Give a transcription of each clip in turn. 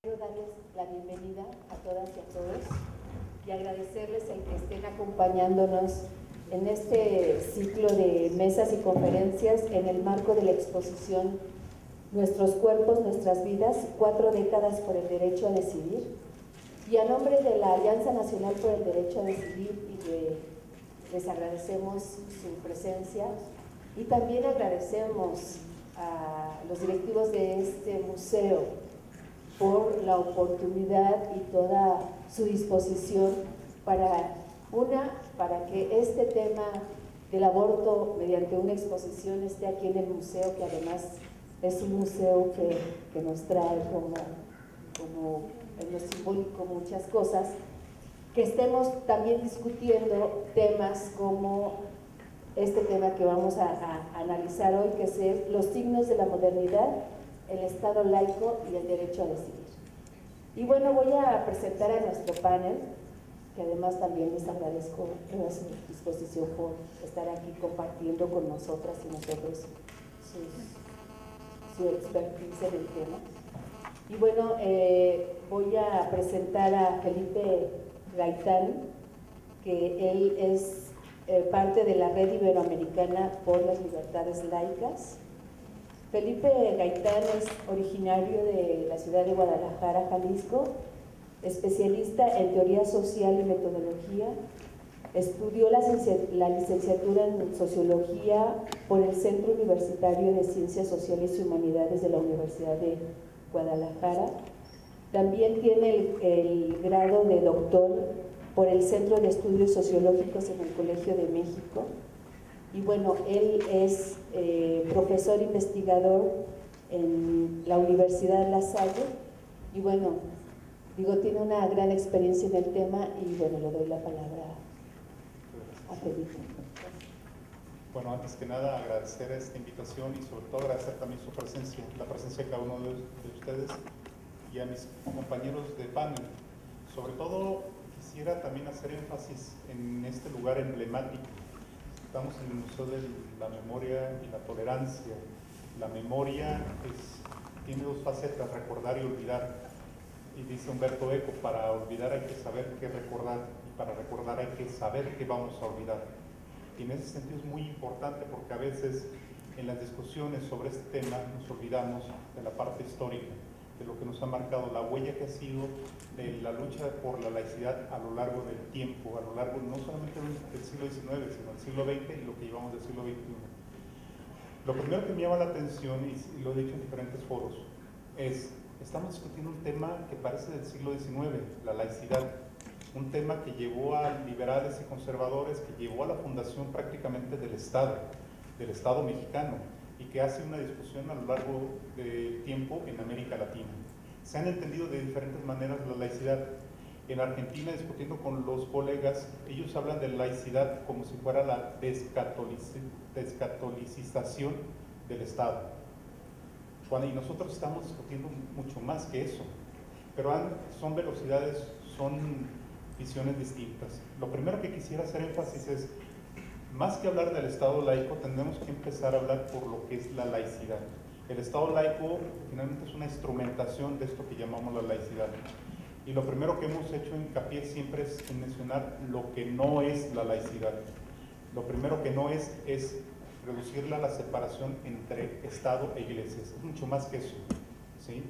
Quiero darles la bienvenida a todas y a todos y agradecerles el que estén acompañándonos en este ciclo de mesas y conferencias en el marco de la exposición Nuestros cuerpos, nuestras vidas, 4 décadas por el derecho a decidir. Y a nombre de la Alianza Nacional por el Derecho a Decidir, les agradecemos su presencia y también agradecemos a los directivos de este museo por la oportunidad y toda su disposición para que este tema del aborto mediante una exposición esté aquí en el museo, que además es un museo que nos trae como en lo simbólico muchas cosas, que estemos también discutiendo temas como este tema que vamos a analizar hoy, que es los signos de la modernidad, el Estado laico y el derecho a decidir. Y bueno, voy a presentar a nuestro panel, que además también les agradezco a su disposición por estar aquí compartiendo con nosotras y nosotros su expertise en el tema. Y bueno, voy a presentar a Felipe Gaitán, que él es parte de la Red Iberoamericana por las Libertades Laicas. Felipe Gaitán es originario de la ciudad de Guadalajara, Jalisco, especialista en teoría social y metodología. Estudió la licenciatura en Sociología por el Centro Universitario de Ciencias Sociales y Humanidades de la Universidad de Guadalajara. También tiene el grado de doctor por el Centro de Estudios Sociológicos en el Colegio de México. Y bueno, él es profesor investigador en la Universidad La Salle. Y bueno, tiene una gran experiencia en el tema y bueno, le doy la palabra a Felipe. Bueno, antes que nada agradecer esta invitación y sobre todo agradecer también su presencia, la presencia de cada uno de ustedes y a mis compañeros de panel. Sobre todo quisiera también hacer énfasis en este lugar emblemático. Estamos en el Museo de la Memoria y la Tolerancia. La memoria tiene dos facetas, recordar y olvidar. Y dice Humberto Eco, para olvidar hay que saber qué recordar y para recordar hay que saber qué vamos a olvidar. Y en ese sentido es muy importante porque a veces en las discusiones sobre este tema nos olvidamos de la parte histórica, de lo que nos ha marcado, la huella que ha sido de la lucha por la laicidad a lo largo del tiempo, a lo largo no solamente del siglo XIX, sino del siglo XX y lo que llevamos del siglo XXI. Lo primero que me llama la atención, y lo he dicho en diferentes foros, estamos discutiendo un tema que parece del siglo XIX, la laicidad, un tema que llevó a liberales y conservadores, que llevó a la fundación prácticamente del Estado mexicano, y que hace una discusión a lo largo del tiempo en América Latina. Se han entendido de diferentes maneras la laicidad. En Argentina, discutiendo con los colegas, ellos hablan de laicidad como si fuera la descatolicización del Estado. Y nosotros estamos discutiendo mucho más que eso, pero son velocidades, son visiones distintas. Lo primero que quisiera hacer énfasis es, más que hablar del Estado laico, tendremos que empezar a hablar por lo que es la laicidad. El Estado laico finalmente es una instrumentación de esto que llamamos la laicidad. Y lo primero que hemos hecho hincapié siempre es en mencionar lo que no es la laicidad. Lo primero que no es reducirla a la separación entre Estado e Iglesia. Es mucho más que eso, ¿sí?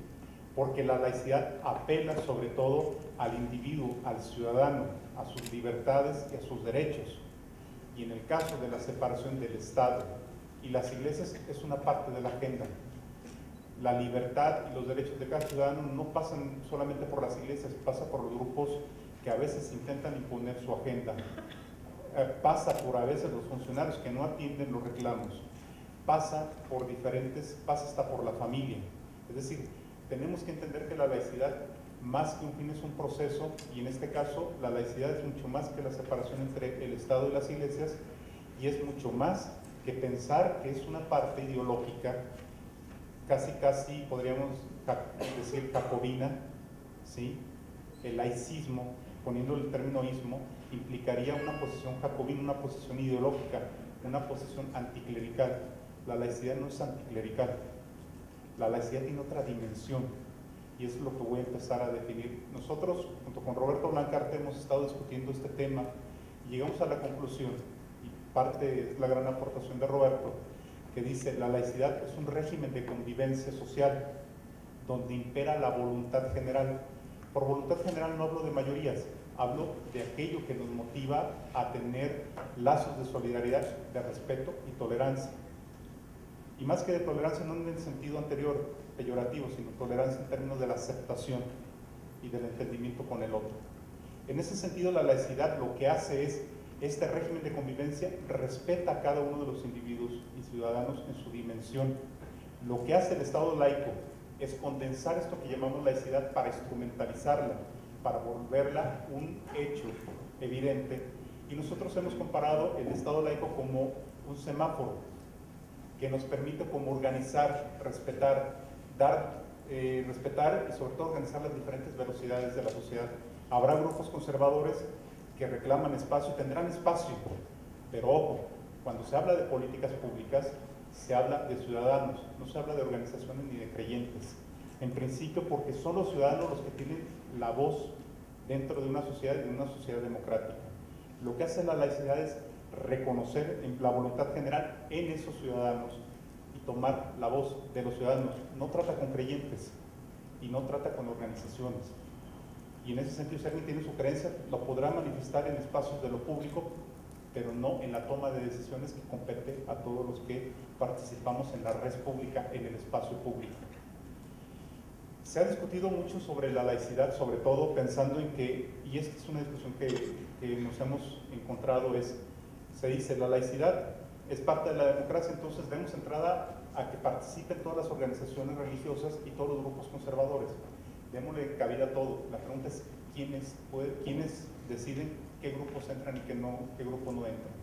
Porque la laicidad apela sobre todo al individuo, al ciudadano, a sus libertades y a sus derechos. Y en el caso de la separación del Estado y las iglesias es una parte de la agenda. La libertad y los derechos de cada ciudadano no pasan solamente por las iglesias, pasa por los grupos que a veces intentan imponer su agenda. Pasa por a veces los funcionarios que no atienden los reclamos. Pasa hasta por la familia. Es decir, tenemos que entender que la laicidad, más que un fin, es un proceso, y en este caso la laicidad es mucho más que la separación entre el Estado y las iglesias, y es mucho más que pensar que es una parte ideológica, casi podríamos decir jacobina, ¿sí? El laicismo, poniendo el término ismo, implicaría una posición jacobina, una posición ideológica, una posición anticlerical. La laicidad no es anticlerical, la laicidad tiene otra dimensión. y es lo que voy a empezar a definir. Nosotros, junto con Roberto Blancarte, hemos estado discutiendo este tema y llegamos a la conclusión, y parte es la gran aportación de Roberto, que dice: la laicidad es un régimen de convivencia social donde impera la voluntad general. Por voluntad general no hablo de mayorías, hablo de aquello que nos motiva a tener lazos de solidaridad, de respeto y tolerancia. Y más que de tolerancia, no en el sentido anterior, peyorativo, sino tolerancia en términos de la aceptación y del entendimiento con el otro. En ese sentido, la laicidad lo que hace es, este régimen de convivencia respeta a cada uno de los individuos y ciudadanos en su dimensión. Lo que hace el Estado laico es condensar esto que llamamos laicidad para instrumentalizarla, para volverla un hecho evidente. Y nosotros hemos comparado el Estado laico como un semáforo que nos permite como organizar, respetar, respetar y sobre todo organizar las diferentes velocidades de la sociedad. Habrá grupos conservadores que reclaman espacio y tendrán espacio, pero ojo, cuando se habla de políticas públicas, se habla de ciudadanos, no se habla de organizaciones ni de creyentes. En principio, porque son los ciudadanos los que tienen la voz dentro de una sociedad y de una sociedad democrática. Lo que hace la laicidad es reconocer la voluntad general en esos ciudadanos y tomar la voz de los ciudadanos. No trata con creyentes y no trata con organizaciones. Y en ese sentido, si alguien tiene su creencia, lo podrá manifestar en espacios de lo público, pero no en la toma de decisiones que compete a todos los que participamos en la red pública, en el espacio público. Se ha discutido mucho sobre la laicidad, sobre todo pensando en que, y esta es una discusión que nos hemos encontrado, se dice, la laicidad es parte de la democracia, entonces demos entrada a que participen todas las organizaciones religiosas y todos los grupos conservadores. Démosle cabida a todo. La pregunta es, ¿quiénes deciden qué grupos entran y qué grupos no entran?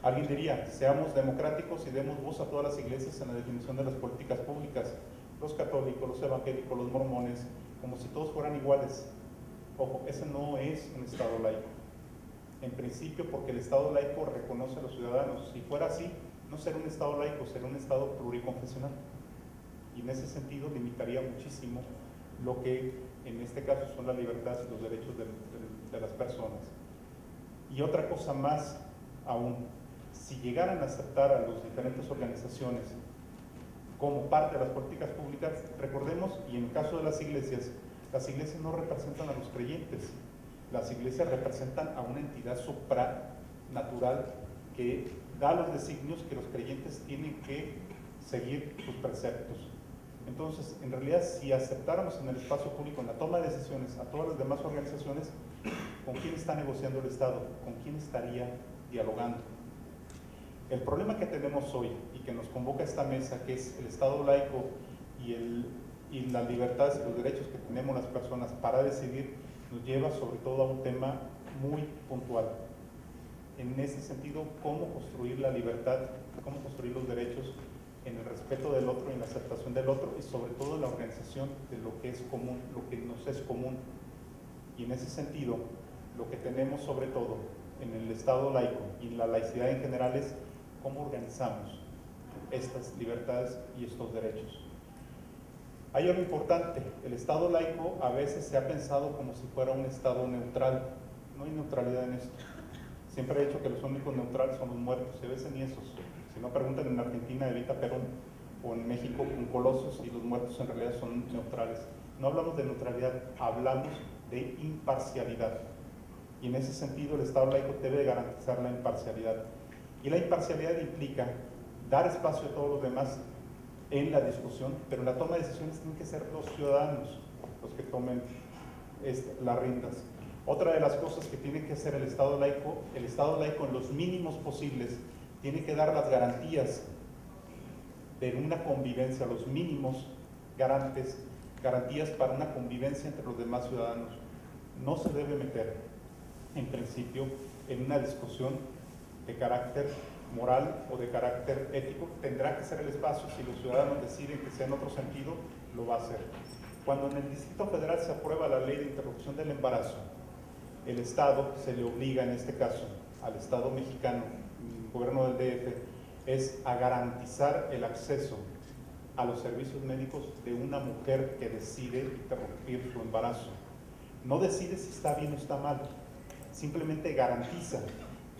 Alguien diría, seamos democráticos y demos voz a todas las iglesias en la definición de las políticas públicas, los católicos, los evangélicos, los mormones, como si todos fueran iguales. Ojo, ese no es un Estado laico. En principio, porque el Estado laico reconoce a los ciudadanos. Si fuera así, no sería un Estado laico, sería un Estado pluriconfesional. Y en ese sentido limitaría muchísimo lo que en este caso son las libertades y los derechos de las personas. Y otra cosa más aún, si llegaran a aceptar a las diferentes organizaciones como parte de las políticas públicas, recordemos, y en el caso de las iglesias no representan a los creyentes, las iglesias representan a una entidad supranatural que da los designios que los creyentes tienen que seguir sus preceptos. Entonces, en realidad, si aceptáramos en el espacio público, en la toma de decisiones, a todas las demás organizaciones, ¿con quién está negociando el Estado? ¿Con quién estaría dialogando? El problema que tenemos hoy y que nos convoca a esta mesa, que es el Estado laico y las libertades y los derechos que tenemos las personas para decidir, nos lleva sobre todo a un tema muy puntual. En ese sentido, cómo construir la libertad, cómo construir los derechos en el respeto del otro, en la aceptación del otro y sobre todo en la organización de lo que es común, lo que nos es común. Y en ese sentido, lo que tenemos sobre todo en el Estado laico y en la laicidad en general es cómo organizamos estas libertades y estos derechos. Hay algo importante, el Estado laico a veces se ha pensado como si fuera un Estado neutral. No hay neutralidad en esto. Siempre he dicho que los únicos neutrales son los muertos, y a veces ni esos. Si no, preguntan en Argentina Evita Perón, o en México con Colosos, y los muertos en realidad son neutrales. No hablamos de neutralidad, hablamos de imparcialidad. Y en ese sentido el Estado laico debe garantizar la imparcialidad. Y la imparcialidad implica dar espacio a todos los demás en la discusión, pero en la toma de decisiones tienen que ser los ciudadanos los que tomen las riendas. Otra de las cosas que tiene que hacer el Estado laico en los mínimos posibles, tiene que dar las garantías de una convivencia, los mínimos garantías para una convivencia entre los demás ciudadanos. No se debe meter, en principio, en una discusión de carácter moral o de carácter ético. Tendrá que ser el espacio, si los ciudadanos deciden que sea en otro sentido, lo va a hacer. Cuando en el Distrito Federal se aprueba la ley de interrupción del embarazo, el Estado se le obliga, en este caso, al Estado mexicano, el gobierno del DF, es a garantizar el acceso a los servicios médicos de una mujer que decide interrumpir su embarazo. No decide si está bien o está mal, simplemente garantiza.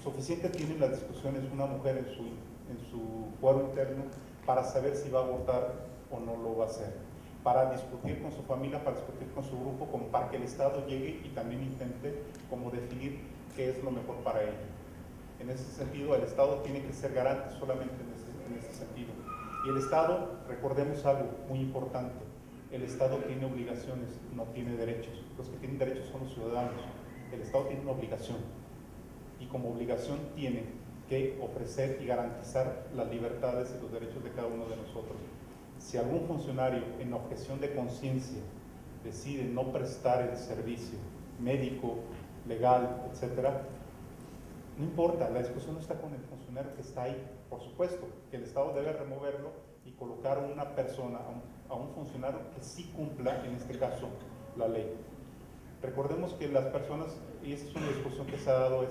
Suficiente tienen las discusiones una mujer en su fuero interno para saber si va a abortar o no lo va a hacer, para discutir con su familia, para discutir con su grupo, como para que el Estado llegue y también intente como definir qué es lo mejor para ella. En ese sentido, el Estado tiene que ser garante solamente en ese sentido. Y el Estado, recordemos algo muy importante, el Estado tiene obligaciones, no tiene derechos. Los que tienen derechos son los ciudadanos. El Estado tiene una obligación, y como obligación tiene que ofrecer y garantizar las libertades y los derechos de cada uno de nosotros. Si algún funcionario en objeción de conciencia decide no prestar el servicio médico, legal, etcétera, no importa, la discusión no está con el funcionario que está ahí. Por supuesto que el Estado debe removerlo y colocar a una persona, a un funcionario que sí cumpla, en este caso, la ley. Recordemos que las personas, y esa es una discusión que se ha dado, es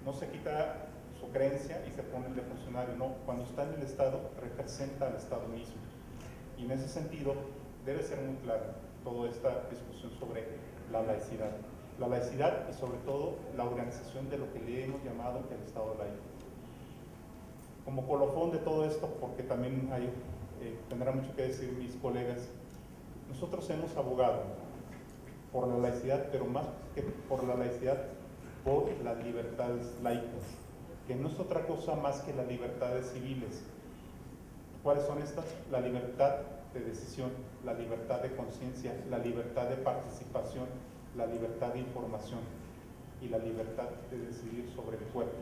no se quita su creencia y se pone el de funcionario, no, cuando está en el Estado representa al Estado mismo. Y en ese sentido debe ser muy clara toda esta discusión sobre la laicidad. La laicidad y sobre todo la organización de lo que le hemos llamado el Estado laico. Como colofón de todo esto, porque también tendrá mucho que decir mis colegas, nosotros hemos abogado por la laicidad, pero más que por la laicidad, por las libertades laicas, que no es otra cosa más que las libertades civiles. ¿Cuáles son estas? La libertad de decisión, la libertad de conciencia, la libertad de participación, la libertad de información y la libertad de decidir sobre el cuerpo,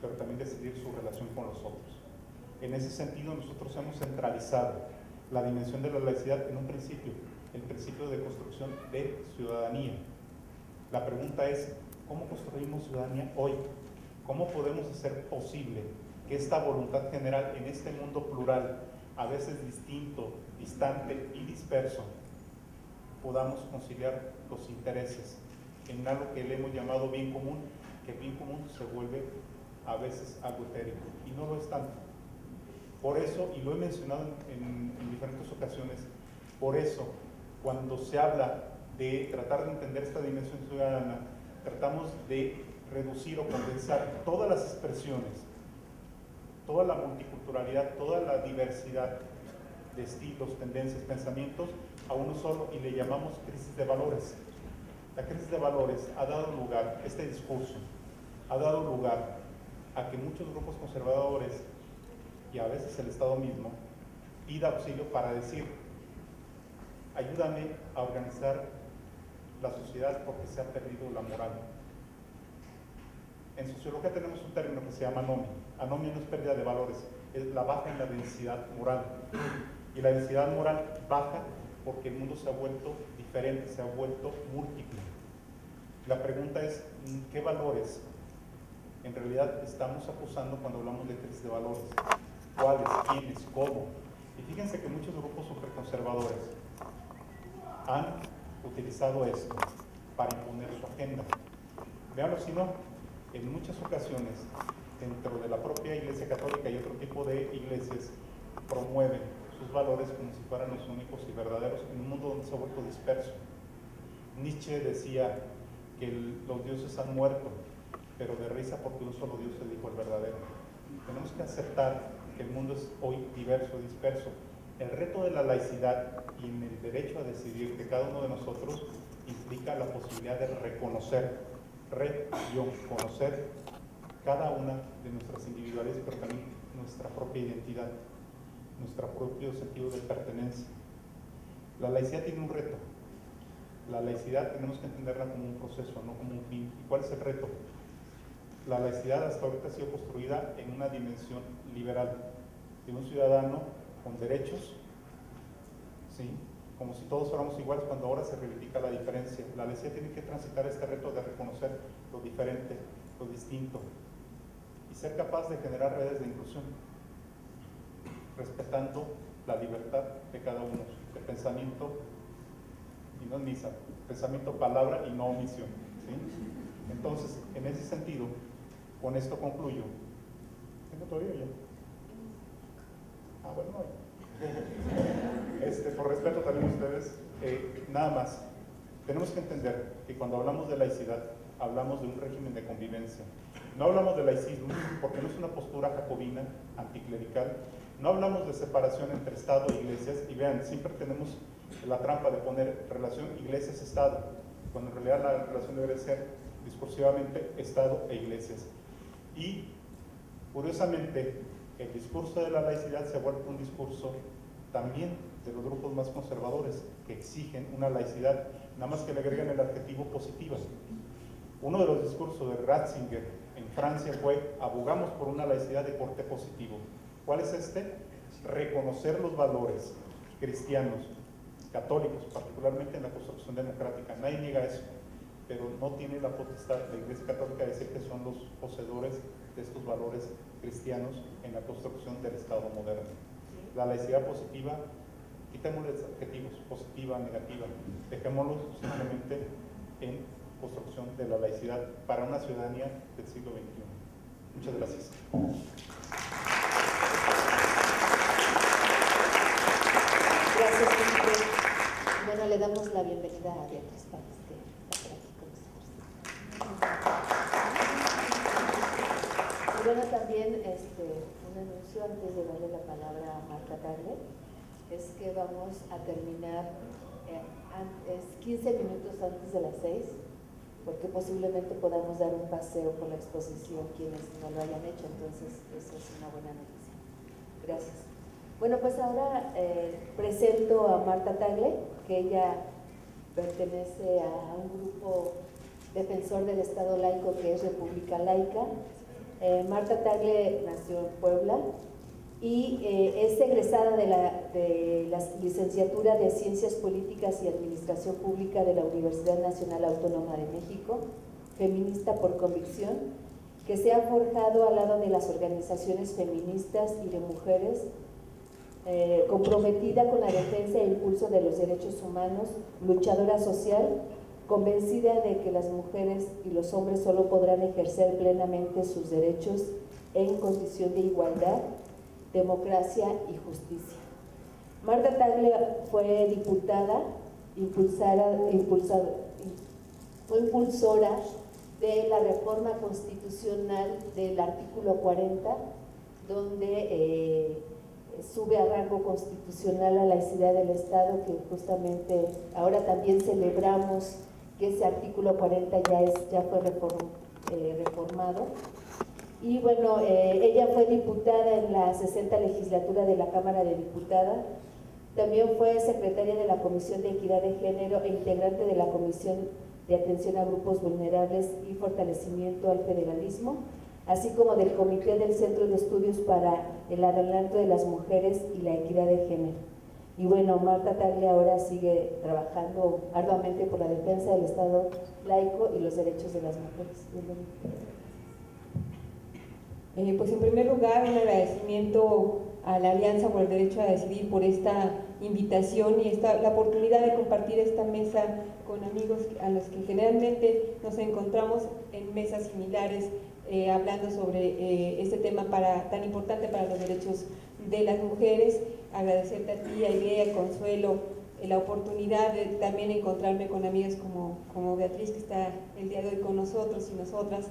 pero también decidir su relación con los otros. En ese sentido, nosotros hemos centralizado la dimensión de la laicidad en un principio, el principio de construcción de ciudadanía. La pregunta es, ¿cómo construimos ciudadanía hoy? ¿Cómo podemos hacer posible que esta voluntad general en este mundo plural, a veces distinto, distante y disperso, podamos conciliar los intereses en algo que le hemos llamado bien común, que bien común se vuelve a veces algo etéreo, y no lo es tanto? Por eso, y lo he mencionado en diferentes ocasiones, por eso, cuando se habla de tratar de entender esta dimensión ciudadana, tratamos de reducir o condensar todas las expresiones, toda la multiculturalidad, toda la diversidad de estilos, tendencias, pensamientos a uno solo, y le llamamos crisis de valores. La crisis de valores ha dado lugar, este discurso ha dado lugar a que muchos grupos conservadores y a veces el Estado mismo pida auxilio para decir, ayúdame a organizar la sociedad porque se ha perdido la moral. En sociología tenemos un término que se llama anomia. Anomia no es pérdida de valores, es la baja en la densidad moral. Y la densidad moral baja porque el mundo se ha vuelto diferente, se ha vuelto múltiple. La pregunta es, ¿qué valores en realidad estamos acusando cuando hablamos de crisis de valores? ¿Cuáles? ¿Quiénes? ¿Cómo? Y fíjense que muchos grupos superconservadores han utilizado esto para imponer su agenda. Veanlo si no, en muchas ocasiones, dentro de la propia Iglesia Católica y otro tipo de iglesias, promueven sus valores como si fueran los únicos y verdaderos en un mundo donde se ha vuelto disperso. Nietzsche decía que los dioses han muerto, pero de risa porque un solo Dios se dijo el verdadero. Tenemos que aceptar que el mundo es hoy diverso, disperso. El reto de la laicidad y en el derecho a decidir de cada uno de nosotros implica la posibilidad de reconocer, conocer cada una de nuestras individualidades, pero también nuestra propia identidad, nuestro propio sentido de pertenencia. La laicidad tiene un reto. La laicidad tenemos que entenderla como un proceso, no como un fin. ¿Y cuál es el reto? La laicidad hasta ahorita ha sido construida en una dimensión liberal, de un ciudadano con derechos, ¿sí?, como si todos fuéramos iguales, cuando ahora se reivindica la diferencia. La laicidad tiene que transitar este reto de reconocer lo diferente, lo distinto, y ser capaz de generar redes de inclusión, respetando la libertad de cada uno, de pensamiento, y no es misa, pensamiento, palabra y no omisión, ¿sí? Entonces, en ese sentido, con esto concluyo. ¿Tengo todavía ya? Ah, bueno, no hay. por respeto también a ustedes, nada más, tenemos que entender que cuando hablamos de laicidad, hablamos de un régimen de convivencia. No hablamos de laicismo, porque no es una postura jacobina, anticlerical. No hablamos de separación entre Estado e iglesias, y vean, siempre tenemos la trampa de poner relación iglesias-Estado, cuando en realidad la relación debe ser discursivamente Estado e iglesias. Y, curiosamente, el discurso de la laicidad se vuelve un discurso también de los grupos más conservadores, que exigen una laicidad, nada más que le agregan el adjetivo positiva. Uno de los discursos de Ratzinger en Francia fue: abogamos por una laicidad de corte positivo. ¿Cuál es este? Reconocer los valores cristianos, católicos, particularmente en la construcción democrática. Nadie niega eso, pero no tiene la potestad de la Iglesia Católica de decir que son los poseedores de estos valores cristianos en la construcción del Estado moderno. La laicidad positiva, quitémosle los adjetivos, positiva, negativa, dejémoslos simplemente en construcción de la laicidad para una ciudadanía del siglo XXI. Muchas gracias. Gracias, Felipe. Bueno, le damos la bienvenida a Beatriz Páez, que está por aquí con nosotros. Y bueno, también un anuncio antes de darle la palabra a Marta Tagle, es que vamos a terminar 15 minutos antes de las 6, porque posiblemente podamos dar un paseo por la exposición quienes no lo hayan hecho, entonces eso es una buena noticia. Gracias. Bueno, pues ahora presento a Marta Tagle, que ella pertenece a un grupo defensor del Estado laico que es República Laica. Marta Tagle nació en Puebla y es egresada de la licenciatura de Ciencias Políticas y Administración Pública de la Universidad Nacional Autónoma de México, feminista por convicción, que se ha forjado al lado de las organizaciones feministas y de mujeres, comprometida con la defensa e impulso de los derechos humanos, luchadora social, convencida de que las mujeres y los hombres solo podrán ejercer plenamente sus derechos en condición de igualdad, democracia y justicia. Marta Tagle fue diputada, fue impulsora de la reforma constitucional del artículo 40, donde sube a rango constitucional la laicidad del Estado, que justamente ahora también celebramos que ese artículo 40 ya fue reformado. Y bueno, ella fue diputada en la 60 legislatura de la Cámara de Diputados, también fue secretaria de la Comisión de Equidad de Género e integrante de la Comisión de Atención a Grupos Vulnerables y Fortalecimiento al Federalismo, así como del Comité del Centro de Estudios para el Adelanto de las Mujeres y la Equidad de Género. Y bueno, Marta Tagle ahora sigue trabajando arduamente por la defensa del Estado laico y los derechos de las mujeres. Pues en primer lugar, un agradecimiento a la Alianza por el Derecho a Decidir por esta invitación y la oportunidad de compartir esta mesa con amigos a los que generalmente nos encontramos en mesas similares, hablando sobre este tema tan importante para los derechos de las mujeres. Agradecerte a ti, a Idea, a Consuelo, la oportunidad de también encontrarme con amigas como Beatriz, que está el día de hoy con nosotros y nosotras,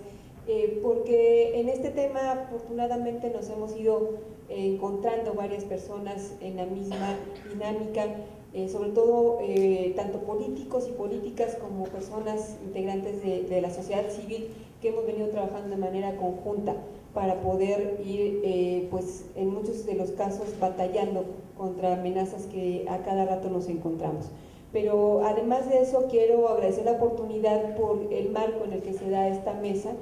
porque en este tema afortunadamente nos hemos ido encontrando varias personas en la misma dinámica, sobre todo tanto políticos y políticas como personas integrantes de la sociedad civil, que hemos venido trabajando de manera conjunta para poder ir, pues en muchos de los casos, batallando contra amenazas que a cada rato nos encontramos. Pero además de eso, quiero agradecer la oportunidad por el marco en el que se da esta mesa.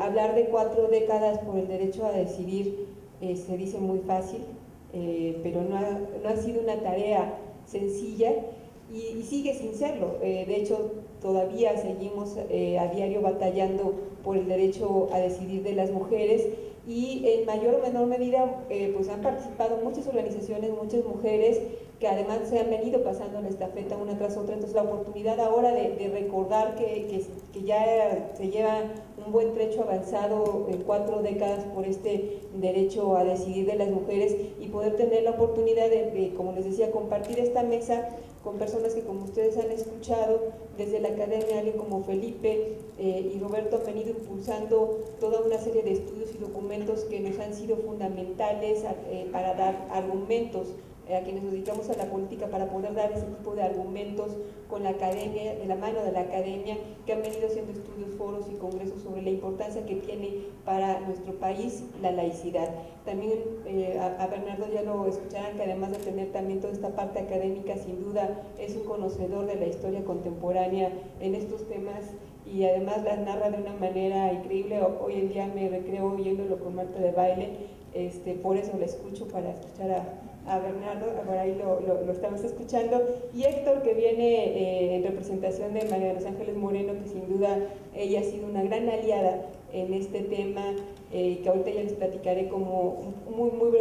Hablar de 4 décadas por el derecho a decidir se dice muy fácil, pero no ha sido una tarea sencilla y sigue sin serlo. De hecho, todavía seguimos a diario batallando por el derecho a decidir de las mujeres, y en mayor o menor medida pues han participado muchas organizaciones, muchas mujeres que además se han venido pasando la estafeta una tras otra. Entonces la oportunidad ahora de recordar que ya se lleva un buen trecho avanzado en 4 décadas por este derecho a decidir de las mujeres, y poder tener la oportunidad de, como les decía, compartir esta mesa con personas que, como ustedes han escuchado, desde la academia, alguien como Felipe y Roberto han venido impulsando toda una serie de estudios y documentos que nos han sido fundamentales para dar argumentos a quienes nos dedicamos a la política, para poder dar ese tipo de argumentos con la academia, de la mano de la academia, que han venido haciendo estudios, foros y congresos sobre la importancia que tiene para nuestro país la laicidad. También a Bernardo ya lo escucharán, que además de tener también toda esta parte académica, sin duda es un conocedor de la historia contemporánea en estos temas, y además las narra de una manera increíble. Hoy en día me recreo oyéndolo con Marta de Baile, por eso la escucho, para escuchar a Bernardo, por ahí lo estamos escuchando, y Héctor, que viene en representación de María de los Ángeles Moreno, que sin duda ella ha sido una gran aliada en este tema, que ahorita ya les platicaré como muy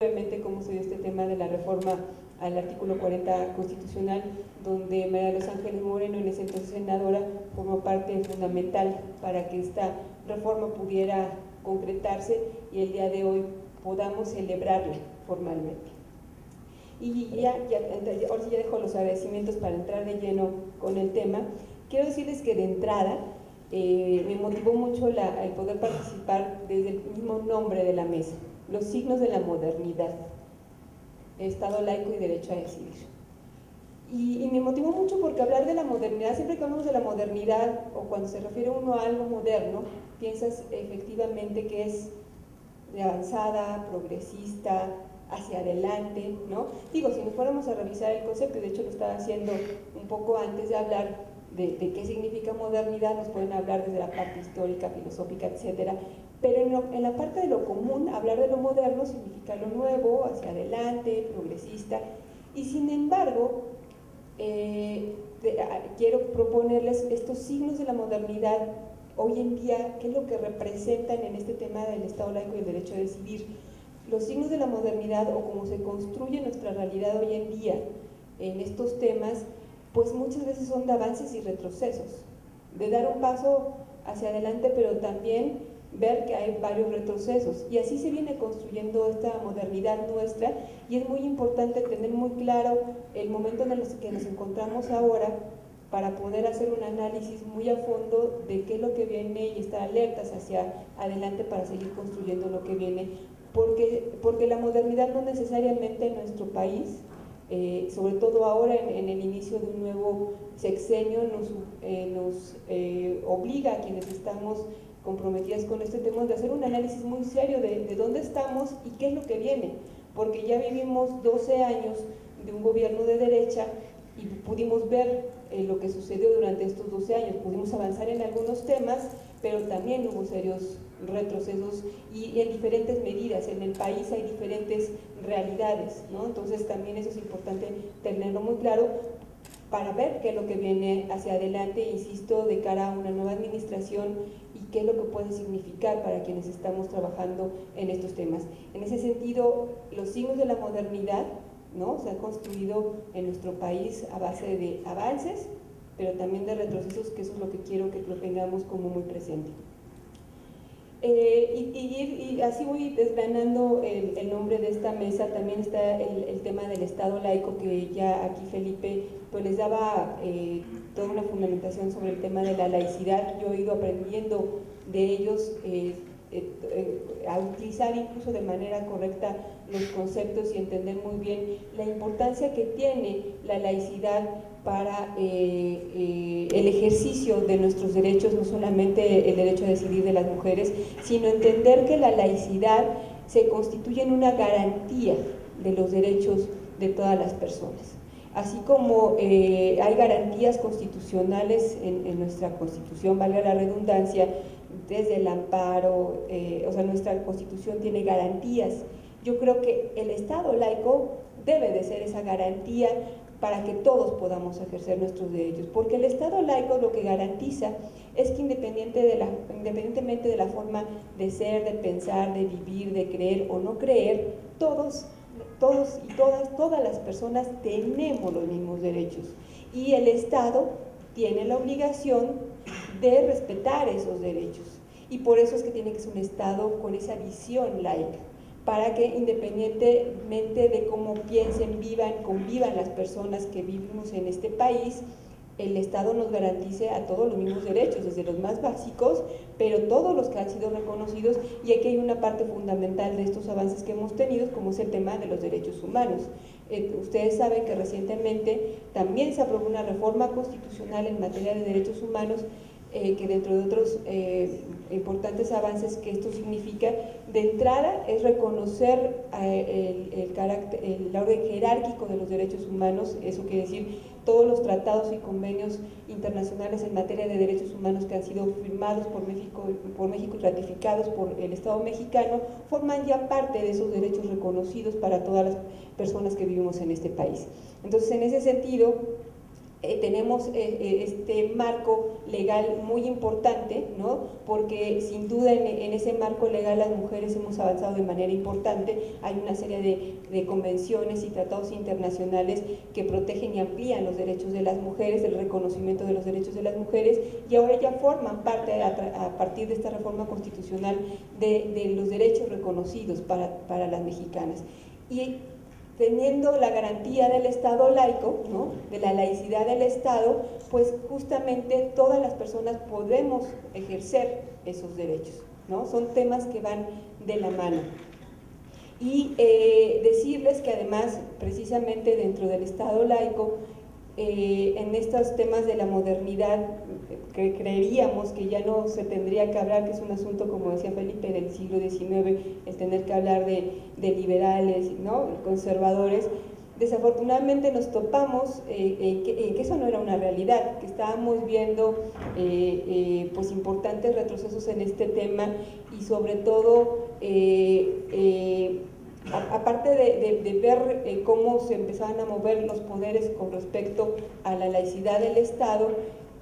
brevemente cómo se dio este tema de la reforma al artículo 40 constitucional, donde María de los Ángeles Moreno, en ese entonces senadora, formó parte fundamental para que esta reforma pudiera concretarse y el día de hoy podamos celebrarla formalmente. Y ahora sí ya dejo los agradecimientos para entrar de lleno con el tema. Quiero decirles que de entrada me motivó mucho el poder participar desde el mismo nombre de la mesa, los signos de la modernidad, Estado laico y derecho a decidir. Y me motivó mucho porque hablar de la modernidad, siempre que hablamos de la modernidad o cuando se refiere uno a algo moderno, piensas efectivamente que es de avanzada, progresista, hacia adelante, ¿no? Digo, si nos fuéramos a revisar el concepto, y de hecho lo estaba haciendo un poco antes de hablar de qué significa modernidad, nos pueden hablar desde la parte histórica, filosófica, etcétera, pero en la parte de lo común, hablar de lo moderno significa lo nuevo, hacia adelante, progresista, y sin embargo, quiero proponerles estos signos de la modernidad hoy en día, qué es lo que representan en este tema del Estado laico y el derecho a decidir. Los signos de la modernidad o cómo se construye nuestra realidad hoy en día en estos temas, pues muchas veces son de avances y retrocesos, de dar un paso hacia adelante, pero también ver que hay varios retrocesos, y así se viene construyendo esta modernidad nuestra, y es muy importante tener muy claro el momento en el que nos encontramos ahora para poder hacer un análisis muy a fondo de qué es lo que viene y estar alertas hacia adelante para seguir construyendo lo que viene, porque la modernidad no necesariamente en nuestro país, sobre todo ahora en el inicio de un nuevo sexenio, nos obliga a quienes estamos comprometidas con este tema de hacer un análisis muy serio de dónde estamos y qué es lo que viene, porque ya vivimos 12 años de un gobierno de derecha y pudimos ver lo que sucedió durante estos 12 años, pudimos avanzar en algunos temas, pero también hubo serios retrocesos y en diferentes medidas. En el país hay diferentes realidades, ¿no? Entonces también eso es importante tenerlo muy claro para ver qué es lo que viene hacia adelante, insisto, de cara a una nueva administración y qué es lo que puede significar para quienes estamos trabajando en estos temas. En ese sentido, los signos de la modernidad, ¿no?, se han construido en nuestro país a base de avances, pero también de retrocesos, que eso es lo que quiero que lo tengamos como muy presente. Y así voy desgranando el nombre de esta mesa. También está el tema del Estado laico, que ya aquí Felipe pues les daba toda una fundamentación sobre el tema de la laicidad. Yo he ido aprendiendo de ellos a utilizar incluso de manera correcta los conceptos y entender muy bien la importancia que tiene la laicidad para el ejercicio de nuestros derechos, no solamente el derecho a decidir de las mujeres, sino entender que la laicidad se constituye en una garantía de los derechos de todas las personas. Así como hay garantías constitucionales en nuestra Constitución, valga la redundancia, desde el amparo, o sea, nuestra Constitución tiene garantías. Yo creo que el Estado laico debe de ser esa garantía para que todos podamos ejercer nuestros derechos, porque el Estado laico lo que garantiza es que independientemente de la forma de ser, de pensar, de vivir, de creer o no creer, todas las personas tenemos los mismos derechos, y el Estado tiene la obligación de respetar esos derechos, y por eso es que tiene que ser un Estado con esa visión laica, para que independientemente de cómo piensen, convivan las personas que vivimos en este país, el Estado nos garantice a todos los mismos derechos, desde los más básicos, pero todos los que han sido reconocidos, y aquí hay una parte fundamental de estos avances que hemos tenido, como es el tema de los derechos humanos. Ustedes saben que recientemente también se aprobó una reforma constitucional en materia de derechos humanos, que dentro de otros importantes avances que esto significa, de entrada es reconocer el orden jerárquico de los derechos humanos. Eso quiere decir todos los tratados y convenios internacionales en materia de derechos humanos que han sido firmados por México y ratificados por el Estado mexicano, forman ya parte de esos derechos reconocidos para todas las personas que vivimos en este país. Entonces, en ese sentido, tenemos este marco legal muy importante, ¿no? Porque sin duda en ese marco legal las mujeres hemos avanzado de manera importante. Hay una serie de convenciones y tratados internacionales que protegen y amplían los derechos de las mujeres, el reconocimiento de los derechos de las mujeres, y ahora ya forman parte, a partir de esta reforma constitucional, de los derechos reconocidos para las mexicanas. Y teniendo la garantía del Estado laico, ¿no?, de la laicidad del Estado, pues justamente todas las personas podemos ejercer esos derechos, ¿no? Son temas que van de la mano. Y decirles que además, precisamente dentro del Estado laico, en estos temas de la modernidad, que creeríamos que ya no se tendría que hablar, que es un asunto, como decía Felipe, del siglo XIX, el tener que hablar de liberales, ¿no?, conservadores. Desafortunadamente nos topamos que eso no era una realidad, que estábamos viendo pues importantes retrocesos en este tema, y sobre todo aparte de ver cómo se empezaban a mover los poderes con respecto a la laicidad del Estado,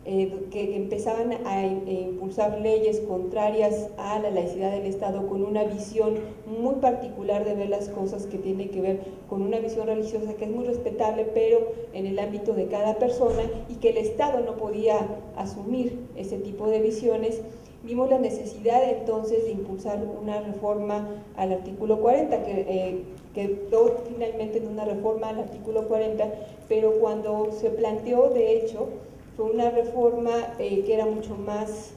que empezaban a impulsar leyes contrarias a la laicidad del Estado, con una visión muy particular de ver las cosas, que tiene que ver con una visión religiosa que es muy respetable, pero en el ámbito de cada persona, y que el Estado no podía asumir ese tipo de visiones. Vimos la necesidad entonces de impulsar una reforma al artículo 40, que quedó finalmente en una reforma al artículo 40, pero cuando se planteó, de hecho, fue una reforma que era mucho más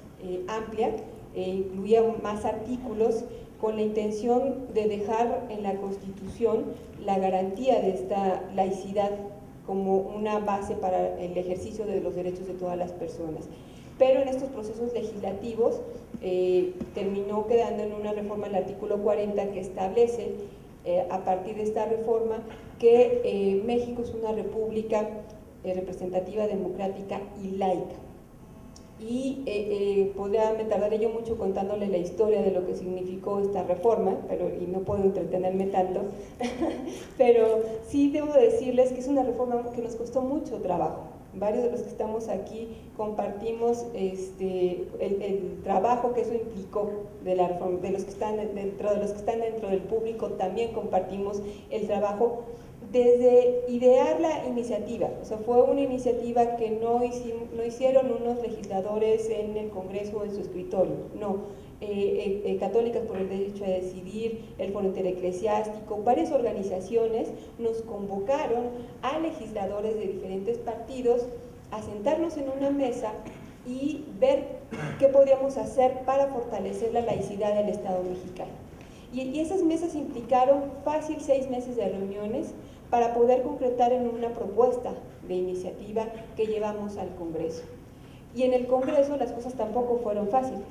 amplia, incluía más artículos, con la intención de dejar en la Constitución la garantía de esta laicidad como una base para el ejercicio de los derechos de todas las personas. Pero en estos procesos legislativos terminó quedando en una reforma al artículo 40, que establece, a partir de esta reforma, que México es una república representativa, democrática y laica. Y me tardaré yo mucho contándole la historia de lo que significó esta reforma, y no puedo entretenerme tanto, pero sí debo decirles que es una reforma que nos costó mucho trabajo. Varios de los que estamos aquí compartimos el trabajo que eso implicó de la reforma. De los que están dentro del público también compartimos el trabajo desde idear la iniciativa. O sea, fue una iniciativa que no hicieron unos legisladores en el Congreso o en su escritorio, no. Católicas por el Derecho a Decidir, el Foro Intereclesiástico, varias organizaciones nos convocaron a legisladores de diferentes partidos a sentarnos en una mesa y ver qué podíamos hacer para fortalecer la laicidad del Estado mexicano. Y esas mesas implicaron fácil 6 meses de reuniones para poder concretar en una propuesta de iniciativa que llevamos al Congreso. Y en el Congreso las cosas tampoco fueron fáciles.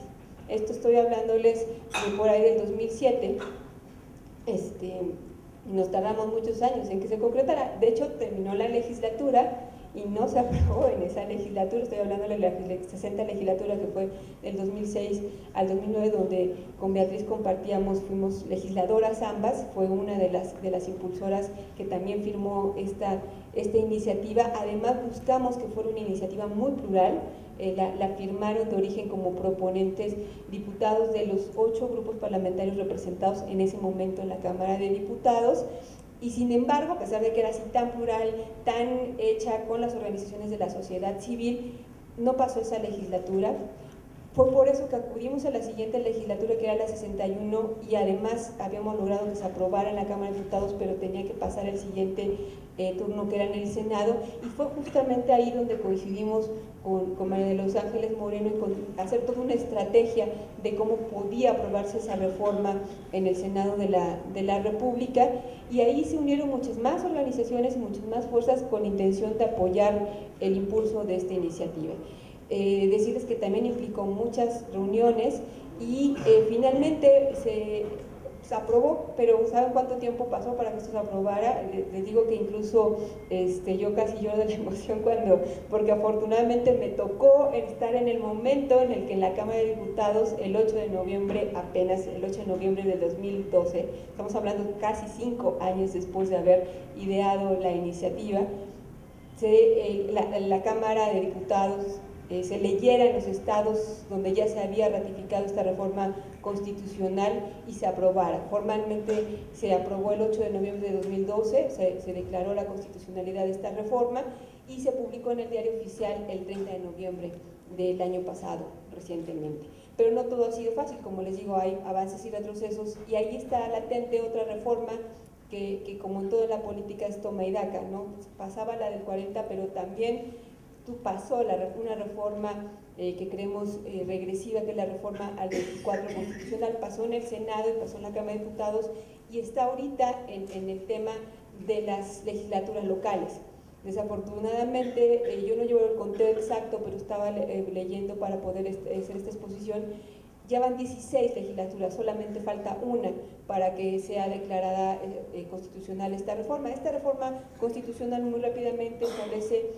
Esto estoy hablándoles de por ahí del 2007, nos tardamos muchos años en que se concretara. De hecho, terminó la legislatura y no se aprobó en esa legislatura. Estoy hablando de la 60 legislatura, que fue del 2006 al 2009, donde con Beatriz fuimos legisladoras ambas. Fue una de las impulsoras que también firmó esta iniciativa. Además, buscamos que fuera una iniciativa muy plural. La firmaron de origen como proponentes diputados de los 8 grupos parlamentarios representados en ese momento en la Cámara de Diputados. Y sin embargo, a pesar de que era así tan plural, tan hecha con las organizaciones de la sociedad civil, no pasó esa legislatura. Fue por eso que acudimos a la siguiente legislatura, que era la 61, y además habíamos logrado que se aprobara en la Cámara de Diputados, pero tenía que pasar el siguiente turno, que era en el Senado, y fue justamente ahí donde coincidimos con María de los Ángeles Moreno, y con hacer toda una estrategia de cómo podía aprobarse esa reforma en el Senado de la República, y ahí se unieron muchas más organizaciones y muchas más fuerzas con intención de apoyar el impulso de esta iniciativa. Decirles que también implicó muchas reuniones y finalmente se aprobó, pero ¿saben cuánto tiempo pasó para que esto se aprobara? Les digo que incluso yo casi lloro de la emoción porque afortunadamente me tocó estar en el momento en el que en la Cámara de Diputados, el 8 de noviembre, apenas el 8 de noviembre del 2012, estamos hablando casi 5 años después de haber ideado la iniciativa, la Cámara de Diputados se leyera en los estados donde ya se había ratificado esta reforma constitucional y se aprobara. Formalmente se aprobó el 8 de noviembre de 2012, se declaró la constitucionalidad de esta reforma y se publicó en el Diario Oficial el 30 de noviembre del año pasado, recientemente. Pero no todo ha sido fácil, como les digo, hay avances y retrocesos, y ahí está latente otra reforma que como en toda la política es toma y daca, ¿no? Pasaba la del 40, pero también pasó una reforma que creemos regresiva, que es la reforma al 24 constitucional, pasó en el Senado y pasó en la Cámara de Diputados, y está ahorita en el tema de las legislaturas locales. Desafortunadamente, yo no llevo el conteo exacto, pero estaba leyendo para poder hacer esta exposición. Ya van 16 legislaturas, solamente falta una para que sea declarada constitucional esta reforma. Esta reforma constitucional muy rápidamente establece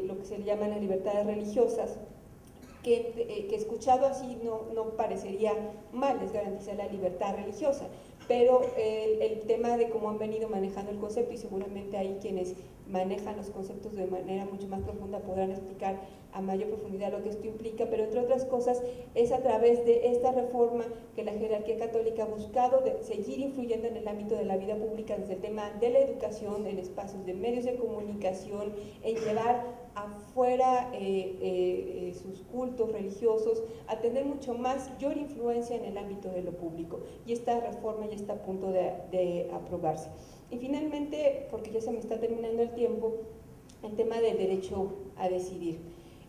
lo que se le llaman las libertades religiosas, que escuchado así no parecería mal, es garantizar la libertad religiosa, pero el tema de cómo han venido manejando el concepto, y seguramente hay quienes manejan los conceptos de manera mucho más profunda podrán explicar a mayor profundidad lo que esto implica, pero entre otras cosas es a través de esta reforma que la jerarquía católica ha buscado de seguir influyendo en el ámbito de la vida pública desde el tema de la educación, en espacios de medios de comunicación, en llevar afuera sus cultos religiosos, a tener mucho mayor influencia en el ámbito de lo público, y esta reforma ya está a punto de aprobarse. Y finalmente, porque ya se me está terminando el tiempo, el tema del derecho a decidir.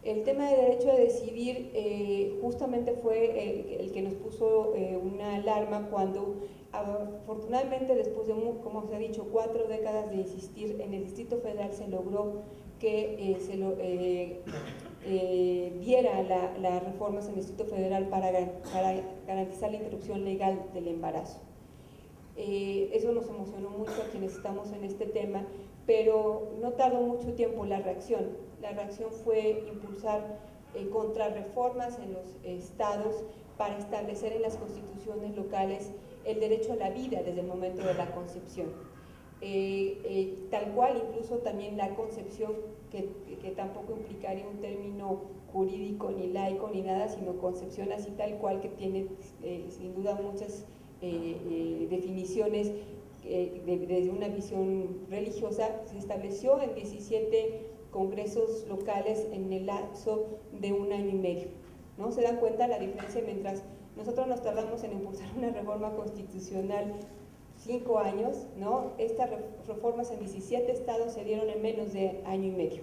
El tema del derecho a decidir justamente fue el que nos puso una alarma cuando, afortunadamente, después de, como se ha dicho, 4 décadas de insistir, en el Distrito Federal se logró que diera las reformas en el Distrito Federal para garantizar la interrupción legal del embarazo. Eso nos emocionó mucho a quienes estamos en este tema, pero no tardó mucho tiempo la reacción. La reacción fue impulsar contrarreformas en los estados para establecer en las constituciones locales el derecho a la vida desde el momento de la concepción. Tal cual, incluso también la concepción, que tampoco implicaría un término jurídico ni laico ni nada, sino concepción así tal cual, que tiene sin duda muchas definiciones desde una visión religiosa. Se estableció en 17 congresos locales en el lapso de 1 año y medio, ¿no? Se dan cuenta la diferencia. Mientras nosotros nos tardamos en impulsar una reforma constitucional 5 años, ¿no? Estas reformas en 17 estados se dieron en menos de año y medio.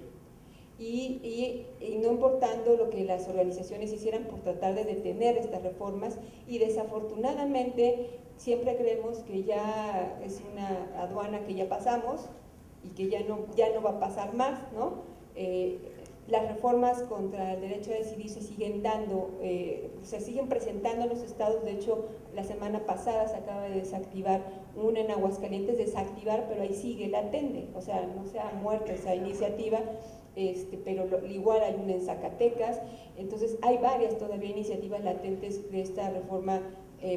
Y no importando lo que las organizaciones hicieran por tratar de detener estas reformas, y desafortunadamente siempre creemos que ya es una aduana que ya pasamos y que ya no va a pasar más, ¿no? Las reformas contra el derecho a decidir se siguen dando, se siguen presentando en los estados. De hecho, la semana pasada se acaba de desactivar una en Aguascalientes, desactivar, pero ahí sigue latente, o sea, no se ha muerto esa iniciativa. Pero igual hay una en Zacatecas. Entonces hay varias todavía iniciativas latentes de esta reforma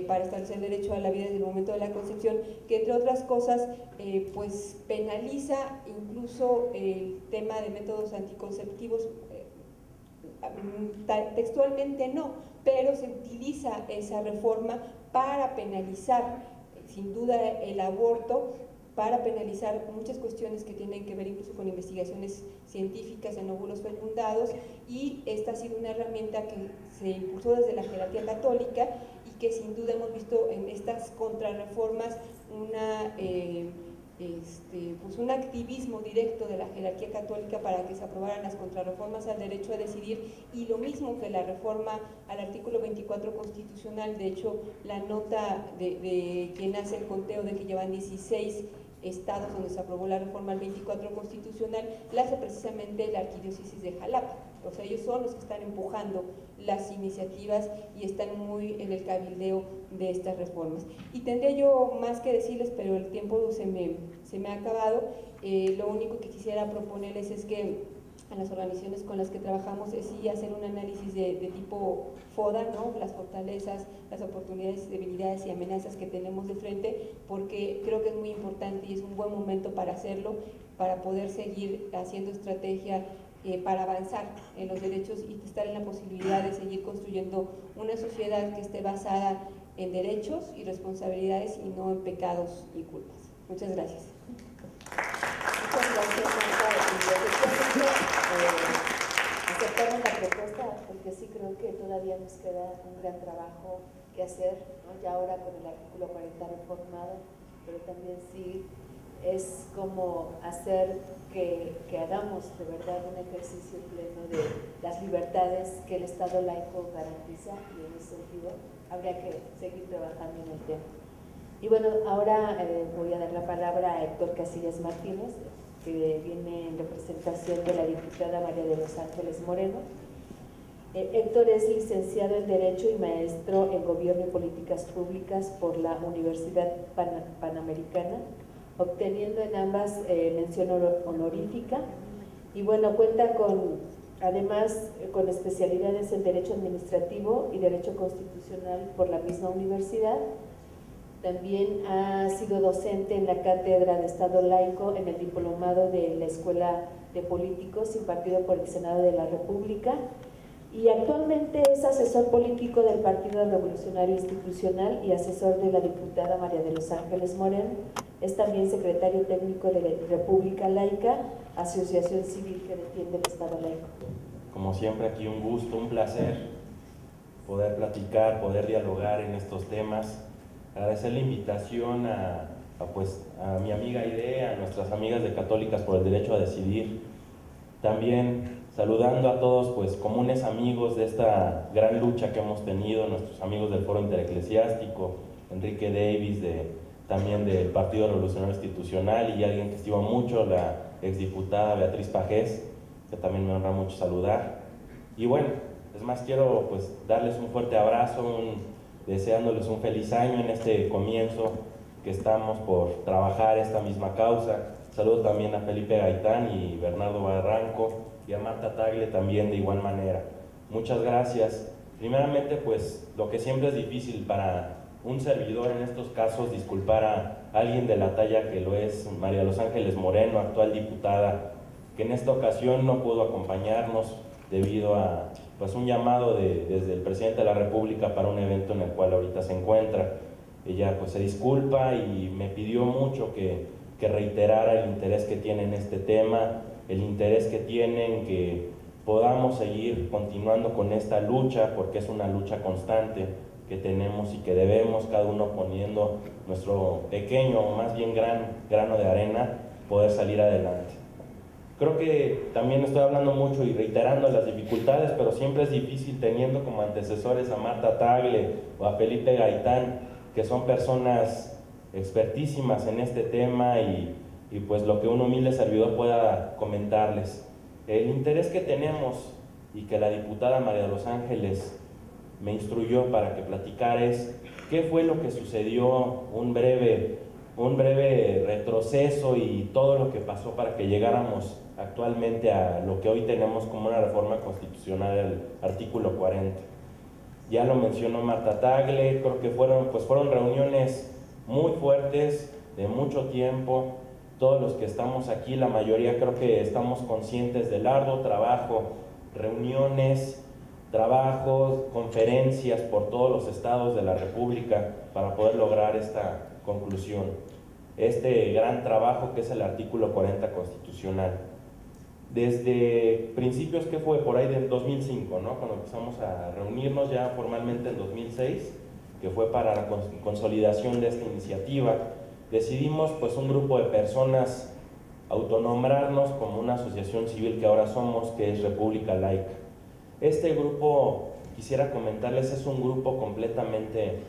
para establecer el derecho a la vida desde el momento de la concepción, que entre otras cosas pues penaliza incluso el tema de métodos anticonceptivos, textualmente no, pero se utiliza esa reforma para penalizar sin duda el aborto, para penalizar muchas cuestiones que tienen que ver incluso con investigaciones científicas en óvulos fecundados, y esta ha sido una herramienta que se impulsó desde la jerarquía católica y que sin duda hemos visto en estas contrarreformas pues un activismo directo de la jerarquía católica para que se aprobaran las contrarreformas al derecho a decidir, y lo mismo que la reforma al artículo 24 constitucional. De hecho, la nota de quien hace el conteo de que llevan 16 estados donde se aprobó la reforma al 24 constitucional, la hace precisamente la arquidiócesis de Jalapa. O sea, ellos son los que están empujando las iniciativas y están muy en el cabildeo de estas reformas. Y tendría yo más que decirles, pero el tiempo se me ha acabado. Lo único que quisiera proponerles es que a las organizaciones con las que trabajamos es sí hacer un análisis de tipo FODA, ¿no? Las fortalezas, las oportunidades, debilidades y amenazas que tenemos de frente, porque creo que es muy importante y es un buen momento para hacerlo, para poder seguir haciendo estrategia para avanzar en los derechos y estar en la posibilidad de seguir construyendo una sociedad que esté basada en derechos y responsabilidades y no en pecados y culpas. Muchas gracias. Muchas gracias, Marta. Aceptamos la propuesta porque sí creo que todavía nos queda un gran trabajo que hacer, ¿no? Ya ahora con el artículo 40 reformado, pero también sí es como hacer que hagamos de verdad un ejercicio pleno de las libertades que el Estado laico garantiza, y en ese sentido habría que seguir trabajando en el tema. Y bueno, ahora voy a dar la palabra a Héctor Casillas Martínez, que viene en representación de la diputada María de los Ángeles Moreno. Héctor es licenciado en Derecho y maestro en Gobierno y Políticas Públicas por la Universidad Panamericana, obteniendo en ambas mención honorífica, y bueno, cuenta además con especialidades en Derecho Administrativo y Derecho Constitucional por la misma universidad. También ha sido docente en la Cátedra de Estado Laico en el Diplomado de la Escuela de Políticos impartido por el Senado de la República, y actualmente es asesor político del Partido Revolucionario Institucional y asesor de la diputada María de los Ángeles Moreno. Es también secretario técnico de la República Laica, asociación civil que defiende el Estado laico. Como siempre, aquí un gusto, un placer poder platicar, poder dialogar en estos temas. Agradecer la invitación a mi amiga Aide, a nuestras amigas de Católicas por el Derecho a Decidir. También saludando a todos comunes amigos de esta gran lucha que hemos tenido, nuestros amigos del Foro Intereclesiástico, Enrique Davis, también del Partido Revolucionario Institucional, y alguien que estimo mucho, la exdiputada Beatriz Pajés, que también me honra mucho saludar. Y bueno, es más, quiero darles un fuerte abrazo, deseándoles un feliz año en este comienzo que estamos por trabajar esta misma causa. Saludo también a Felipe Gaitán y Bernardo Barranco, y a Marta Tagle también de igual manera. Muchas gracias. Primeramente, lo que siempre es difícil para un servidor en estos casos, disculpar a alguien de la talla que lo es María de los Ángeles Moreno, actual diputada, que en esta ocasión no pudo acompañarnos debido a un llamado desde el presidente de la República para un evento en el cual ahorita se encuentra. Ella se disculpa y me pidió mucho que reiterara el interés que tiene en este tema, el interés que tiene en que podamos seguir continuando con esta lucha, porque es una lucha constante que tenemos y que debemos, cada uno poniendo nuestro pequeño o más bien gran grano de arena, poder salir adelante. Creo que también estoy hablando mucho y reiterando las dificultades, pero siempre es difícil teniendo como antecesores a Marta Tagle o a Felipe Gaitán, que son personas expertísimas en este tema, y lo que un humilde servidor pueda comentarles. El interés que tenemos y que la diputada María de los Ángeles me instruyó para que platicara es qué fue lo que sucedió, un breve retroceso y todo lo que pasó para que llegáramos actualmente a lo que hoy tenemos como una reforma constitucional del artículo 40. Ya lo mencionó Marta Tagle, creo que fueron reuniones muy fuertes, de mucho tiempo. Todos los que estamos aquí, la mayoría creo que estamos conscientes del arduo trabajo, reuniones, trabajos, conferencias por todos los estados de la República para poder lograr esta conclusión, este gran trabajo que es el artículo 40 constitucional. Desde principios, que fue por ahí del 2005, ¿no? Cuando empezamos a reunirnos ya formalmente en 2006, que fue para la consolidación de esta iniciativa, decidimos un grupo de personas autonombrarnos como una asociación civil que ahora somos, que es República Laica. Este grupo, quisiera comentarles, es un grupo completamente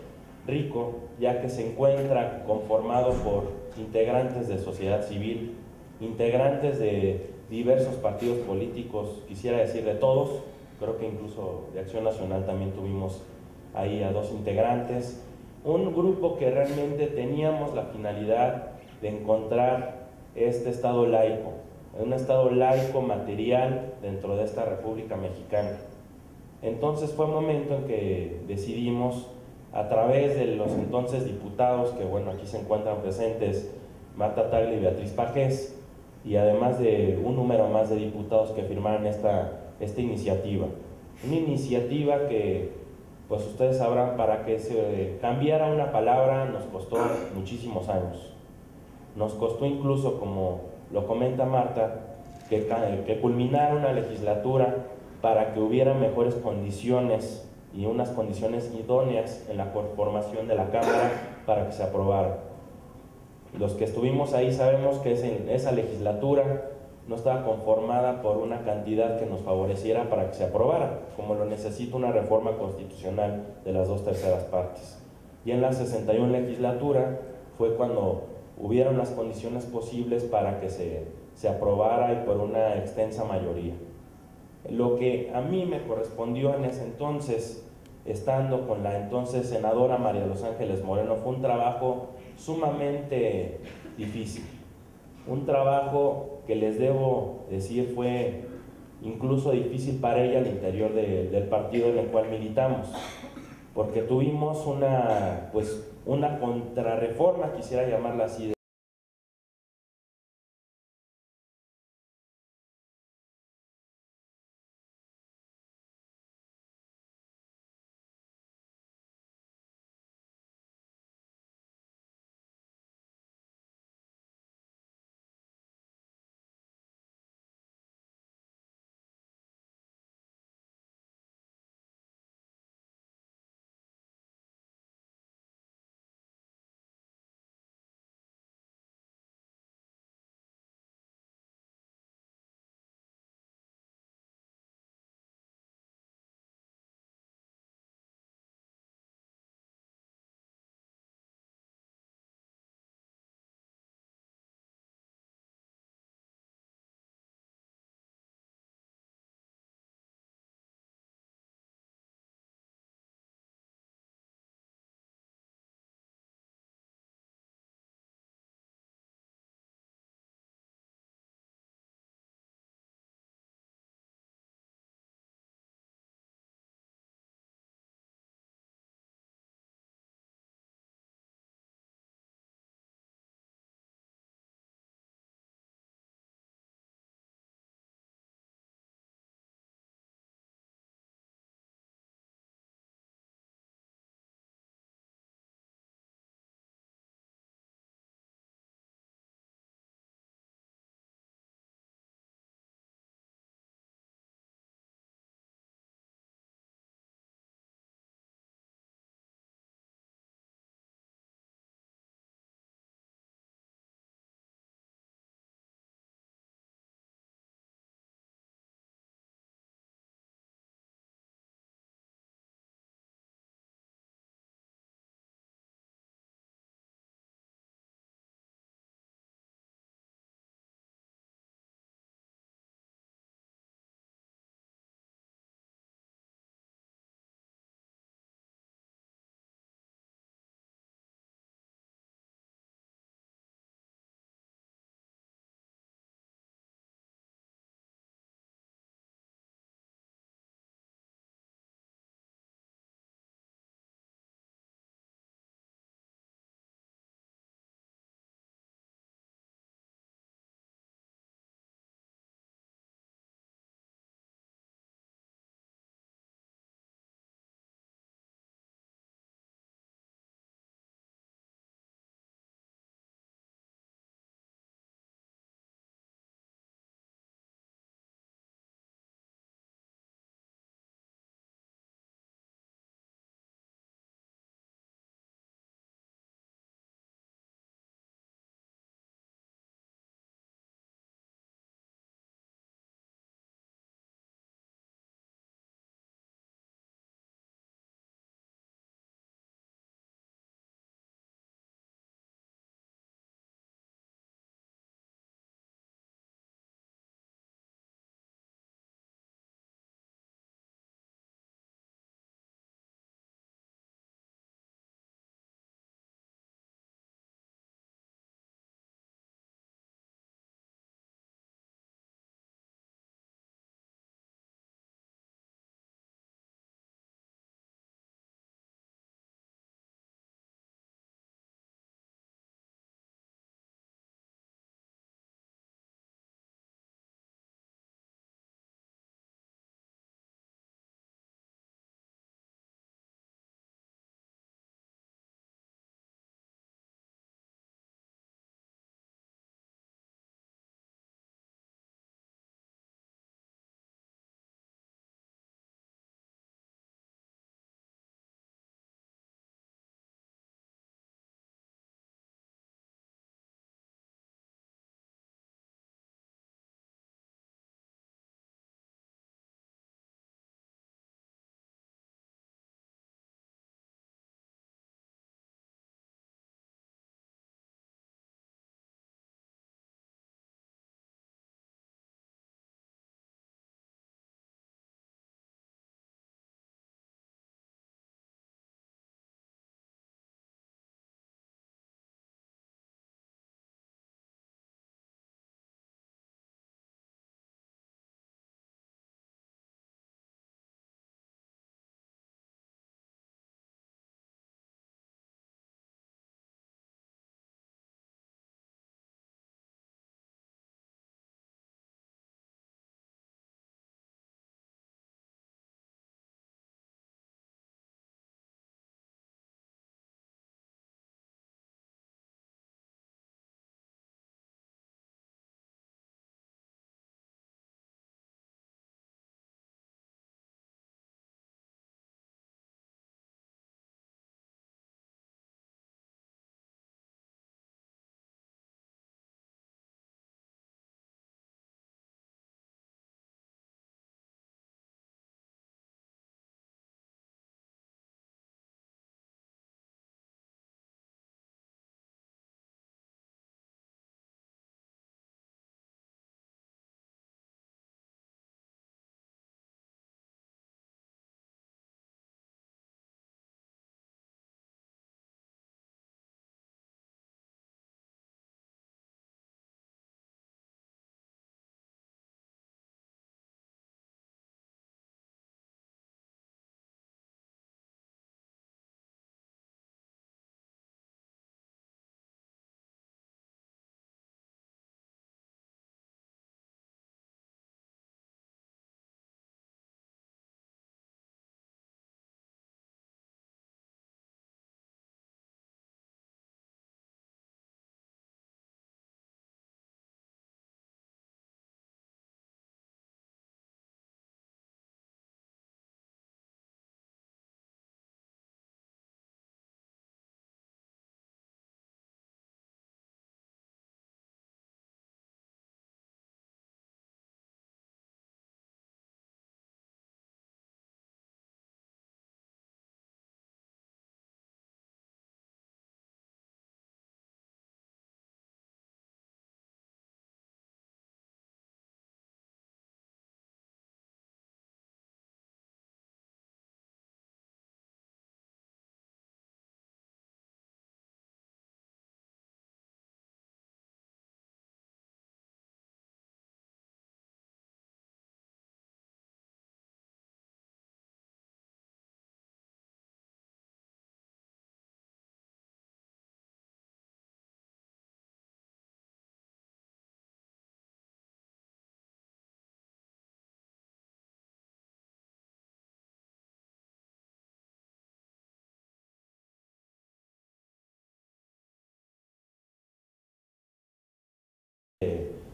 rico, ya que se encuentra conformado por integrantes de sociedad civil, integrantes de diversos partidos políticos, quisiera decir de todos, creo que incluso de Acción Nacional también tuvimos ahí a 2 integrantes, un grupo que realmente teníamos la finalidad de encontrar este Estado laico, un Estado laico, material dentro de esta República Mexicana. Entonces fue un momento en que decidimos, a través de los entonces diputados, que bueno, aquí se encuentran presentes Marta Tagle y Beatriz Pajés, y además de un número más de diputados que firmaron esta iniciativa. Una iniciativa que, pues ustedes sabrán, para que se cambiara una palabra nos costó muchísimos años. Nos costó incluso, como lo comenta Marta, que culminara una legislatura para que hubiera mejores condiciones y unas condiciones idóneas en la conformación de la Cámara para que se aprobara. Los que estuvimos ahí sabemos que esa legislatura no estaba conformada por una cantidad que nos favoreciera para que se aprobara, como lo necesita una reforma constitucional de las 2/3 partes. Y en la 61 legislatura fue cuando hubieron las condiciones posibles para que se aprobara y por una extensa mayoría. Lo que a mí me correspondió en ese entonces, estando con la entonces senadora María de los Ángeles Moreno, fue un trabajo sumamente difícil. Un trabajo que les debo decir fue incluso difícil para ella al interior del partido en el cual militamos, porque tuvimos una contrarreforma, quisiera llamarla así,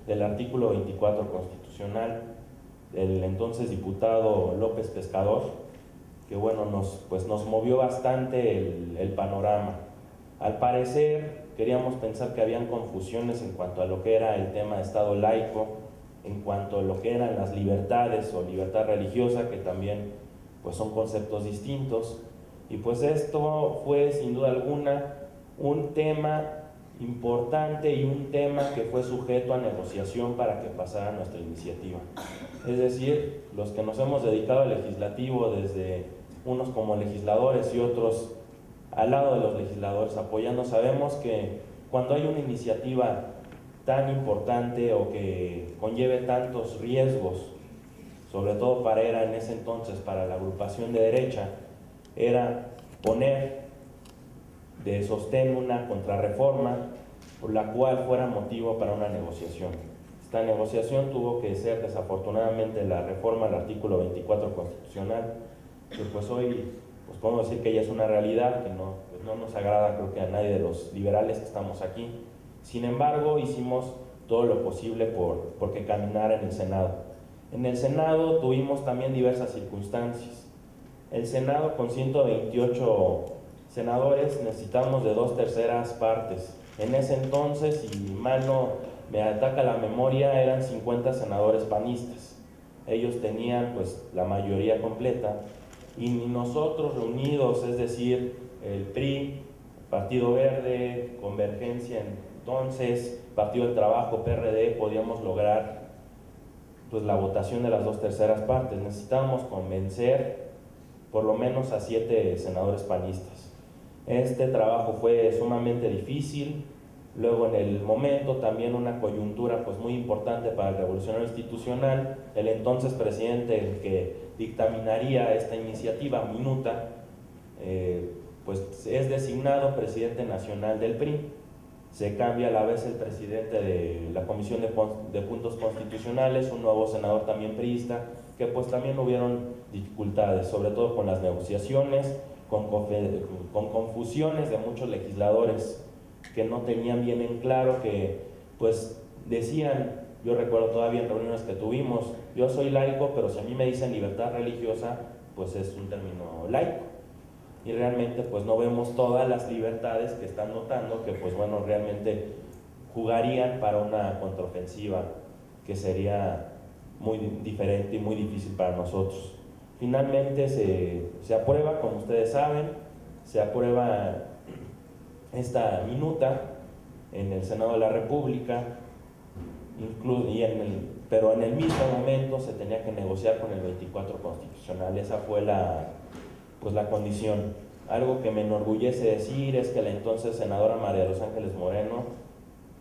del artículo 24 constitucional del entonces diputado López Pescador, que bueno, nos movió bastante el panorama. Al parecer, queríamos pensar que habían confusiones en cuanto a lo que era el tema de Estado laico, en cuanto a lo que eran las libertades o libertad religiosa, que también pues son conceptos distintos. Y pues esto fue sin duda alguna un tema importante y un tema que fue sujeto a negociación para que pasara nuestra iniciativa. Es decir, los que nos hemos dedicado al legislativo, desde unos como legisladores y otros al lado de los legisladores apoyando, sabemos que cuando hay una iniciativa tan importante o que conlleve tantos riesgos, sobre todo era en ese entonces para la agrupación de derecha, era poner de sostén una contrarreforma por la cual fuera motivo para una negociación. Esta negociación tuvo que ser desafortunadamente la reforma al artículo 24 constitucional, que pues hoy pues podemos decir que ya es una realidad que no nos agrada, creo que a nadie de los liberales que estamos aquí. Sin embargo, hicimos todo lo posible porque caminara en el Senado. En el Senado tuvimos también diversas circunstancias. El Senado, con 128 senadores, necesitamos de 2/3 partes. En ese entonces, si mal no me ataca la memoria, eran 50 senadores panistas. Ellos tenían pues la mayoría completa, y ni nosotros reunidos, es decir, el PRI, Partido Verde, Convergencia entonces, Partido del Trabajo, PRD, podíamos lograr pues la votación de las 2/3 partes. Necesitábamos convencer por lo menos a 7 senadores panistas. Este trabajo fue sumamente difícil. Luego, en el momento, también una coyuntura pues muy importante para el revolucionario institucional. El entonces presidente, el que dictaminaría esta iniciativa, Minuta, pues es designado presidente nacional del PRI. Se cambia a la vez el presidente de la Comisión de Puntos Constitucionales, un nuevo senador también priista, que pues también hubieron dificultades, sobre todo con las negociaciones, con confusiones de muchos legisladores que no tenían bien en claro, que pues decían, yo recuerdo todavía en reuniones que tuvimos, yo soy laico, pero si a mí me dicen libertad religiosa, pues es un término laico. Y realmente pues no vemos todas las libertades que están notando, que pues bueno, realmente jugarían para una contraofensiva que sería muy diferente y muy difícil para nosotros. Finalmente se aprueba, como ustedes saben, se aprueba esta minuta en el Senado de la República, pero en el mismo momento se tenía que negociar con el 24 constitucional. Esa fue la condición. Algo que me enorgullece decir es que la entonces senadora María de los Ángeles Moreno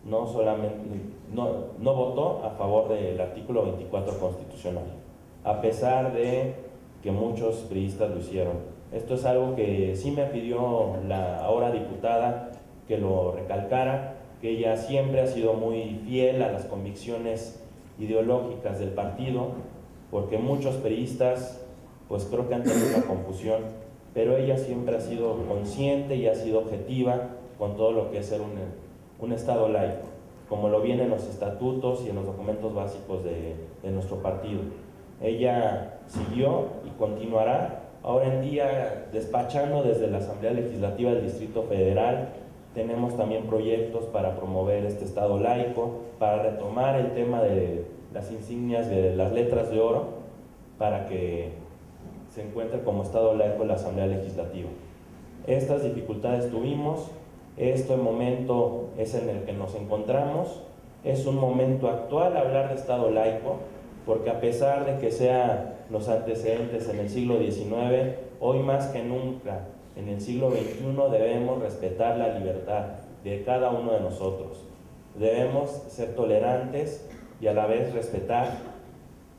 no votó a favor del artículo 24 constitucional, a pesar de que muchos priistas lo hicieron. Esto es algo que sí me pidió la ahora diputada que lo recalcara, que ella siempre ha sido muy fiel a las convicciones ideológicas del partido, porque muchos priistas pues creo que han tenido una confusión, pero ella siempre ha sido consciente y ha sido objetiva con todo lo que es ser un Estado laico, como lo viene en los estatutos y en los documentos básicos de nuestro partido. Ella siguió y continuará ahora en día despachando desde la Asamblea Legislativa del Distrito Federal. Tenemos también proyectos para promover este Estado laico, para retomar el tema de las insignias de las letras de oro, para que se encuentre como Estado laico en la Asamblea Legislativa. Estas dificultades tuvimos, este momento es en el que nos encontramos, es un momento actual hablar de Estado laico, porque a pesar de que sean los antecedentes en el siglo XIX, hoy más que nunca, en el siglo XXI, debemos respetar la libertad de cada uno de nosotros. Debemos ser tolerantes y a la vez respetar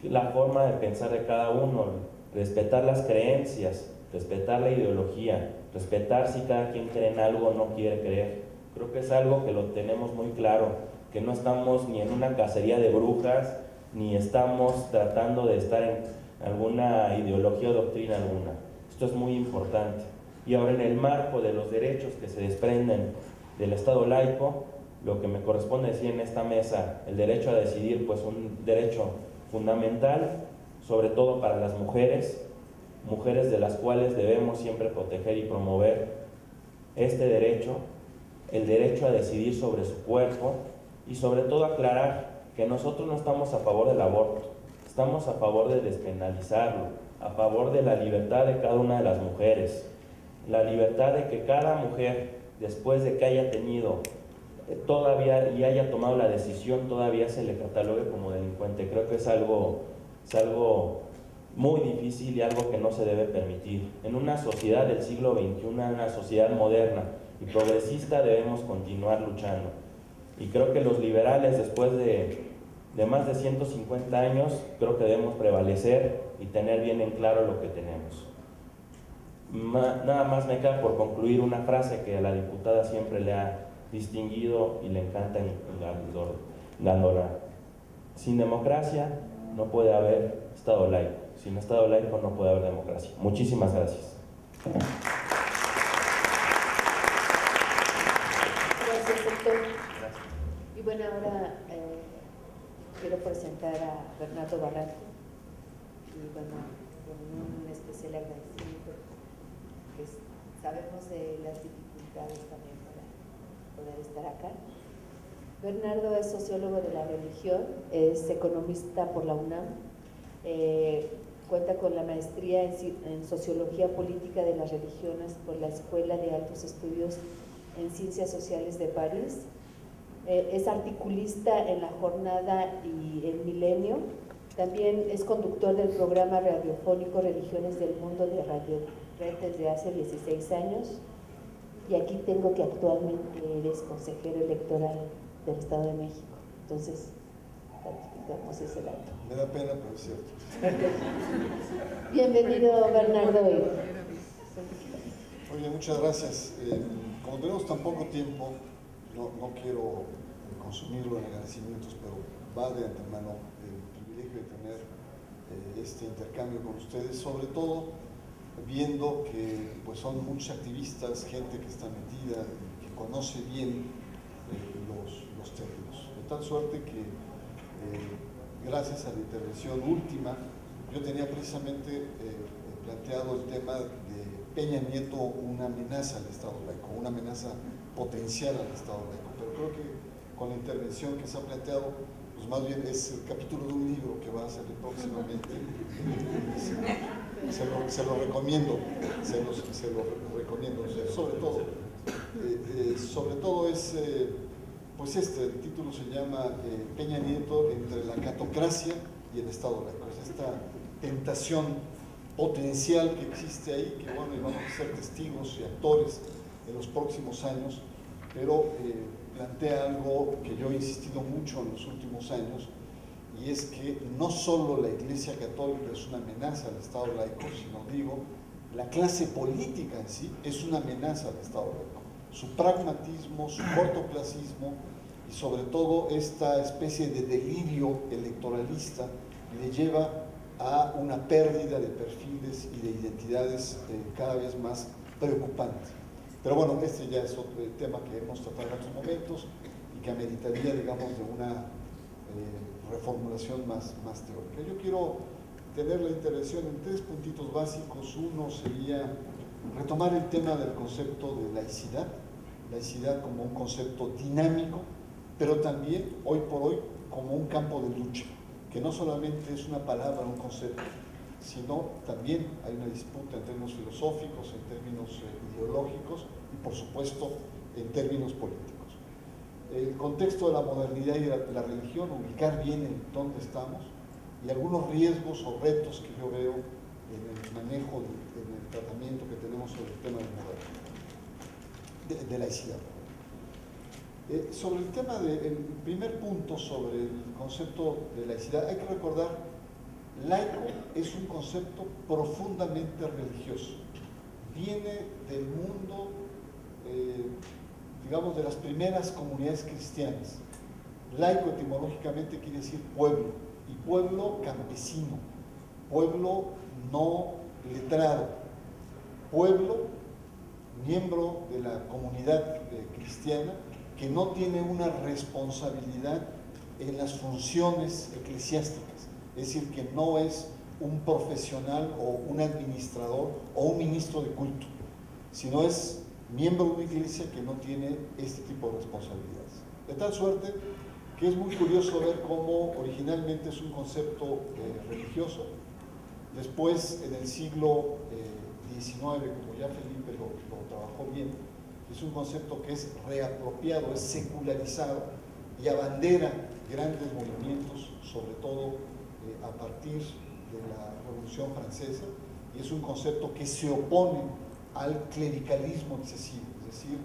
la forma de pensar de cada uno, respetar las creencias, respetar la ideología, respetar si cada quien cree en algo o no quiere creer. Creo que es algo que lo tenemos muy claro, que no estamos ni en una cacería de brujas, ni estamos tratando de estar en alguna ideología o doctrina alguna. Esto es muy importante. Y ahora, en el marco de los derechos que se desprenden del Estado laico, lo que me corresponde decir en esta mesa, el derecho a decidir, pues un derecho fundamental, sobre todo para las mujeres de las cuales debemos siempre proteger y promover este derecho, el derecho a decidir sobre su cuerpo, y sobre todo aclarar que nosotros no estamos a favor del aborto, estamos a favor de despenalizarlo, a favor de la libertad de cada una de las mujeres, la libertad de que cada mujer, después de que haya tenido todavía y haya tomado la decisión, todavía se le catalogue como delincuente. Creo que es algo muy difícil y algo que no se debe permitir. En una sociedad del siglo XXI, una sociedad moderna y progresista, debemos continuar luchando. Y creo que los liberales, después de más de 150 años, creo que debemos prevalecer y tener bien en claro lo que tenemos. Nada más me queda por concluir una frase que a la diputada siempre le ha distinguido y le encanta Gandolfo. Sin democracia no puede haber Estado laico. Sin Estado laico no puede haber democracia. Muchísimas gracias. Gracias, doctor. Y bueno, ahora quiero presentar a Bernardo Barranco. Y bueno, con un especial agradecimiento, pues sabemos de las dificultades también para poder estar acá. Bernardo es sociólogo de la religión, es economista por la UNAM, cuenta con la maestría en Sociología Política de las Religiones por la Escuela de Altos Estudios en Ciencias Sociales de París, es articulista en La Jornada y El Milenio, también es conductor del programa radiofónico Religiones del Mundo de Radio Red desde hace 16 años, y aquí tengo que actualmente eres consejero electoral del Estado de México. Entonces, ratificamos ese dato. Me da pena, pero es cierto. Bienvenido, Bernardo. Oye, muchas gracias. Como tenemos tan poco tiempo, no quiero consumirlo en agradecimientos, pero va de antemano el privilegio de tener este intercambio con ustedes, sobre todo viendo que pues, son muchos activistas, gente que está metida, que conoce bien los términos. De tal suerte que, gracias a la intervención última, yo tenía precisamente planteado el tema de Peña Nieto, una amenaza al Estado laico, una amenaza potencial al Estado laico. Pero creo que con la intervención que se ha planteado, pues más bien es el capítulo de un libro que va a salir próximamente. Se lo recomiendo, se lo recomiendo. Sobre todo es, pues el título se llama Peña Nieto entre la catocracia y el Estado laico. Es esta tentación potencial que existe ahí, que bueno, y vamos a ser testigos y actores en los próximos años, pero plantea algo que yo he insistido mucho en los últimos años, y es que no solo la Iglesia Católica es una amenaza al Estado laico, sino digo, la clase política en sí es una amenaza al Estado laico. Su pragmatismo, su cortoplacismo y sobre todo esta especie de delirio electoralista le lleva a una pérdida de perfiles y de identidades cada vez más preocupante. Pero bueno, este ya es otro tema que hemos tratado en otros momentos y que ameritaría, digamos, de una reformulación más teórica. Yo quiero tener la intervención en 3 puntitos básicos. Uno sería retomar el tema del concepto de laicidad como un concepto dinámico, pero también, hoy por hoy, como un campo de lucha, que no solamente es una palabra, un concepto, sino también hay una disputa en términos filosóficos, en términos ideológicos y, por supuesto, en términos políticos. El contexto de la modernidad y la religión, ubicar bien en dónde estamos y algunos riesgos o retos que yo veo en el manejo, en el tratamiento que tenemos sobre el tema de laicidad. Sobre el tema el primer punto sobre el concepto de laicidad, hay que recordar, laico es un concepto profundamente religioso. Viene del mundo, digamos, de las primeras comunidades cristianas. Laico etimológicamente quiere decir pueblo, y pueblo campesino, pueblo no letrado, pueblo miembro de la comunidad cristiana que no tiene una responsabilidad en las funciones eclesiásticas, es decir, que no es un profesional o un administrador o un ministro de culto, sino es miembro de una iglesia que no tiene este tipo de responsabilidades. De tal suerte que es muy curioso ver cómo originalmente es un concepto religioso, después en el siglo XIX, como ya Felipe lo trabajó bien, es un concepto que es reapropiado, es secularizado y abandera grandes movimientos, sobre todo a partir de la Revolución Francesa, y es un concepto que se opone al clericalismo excesivo, es decir,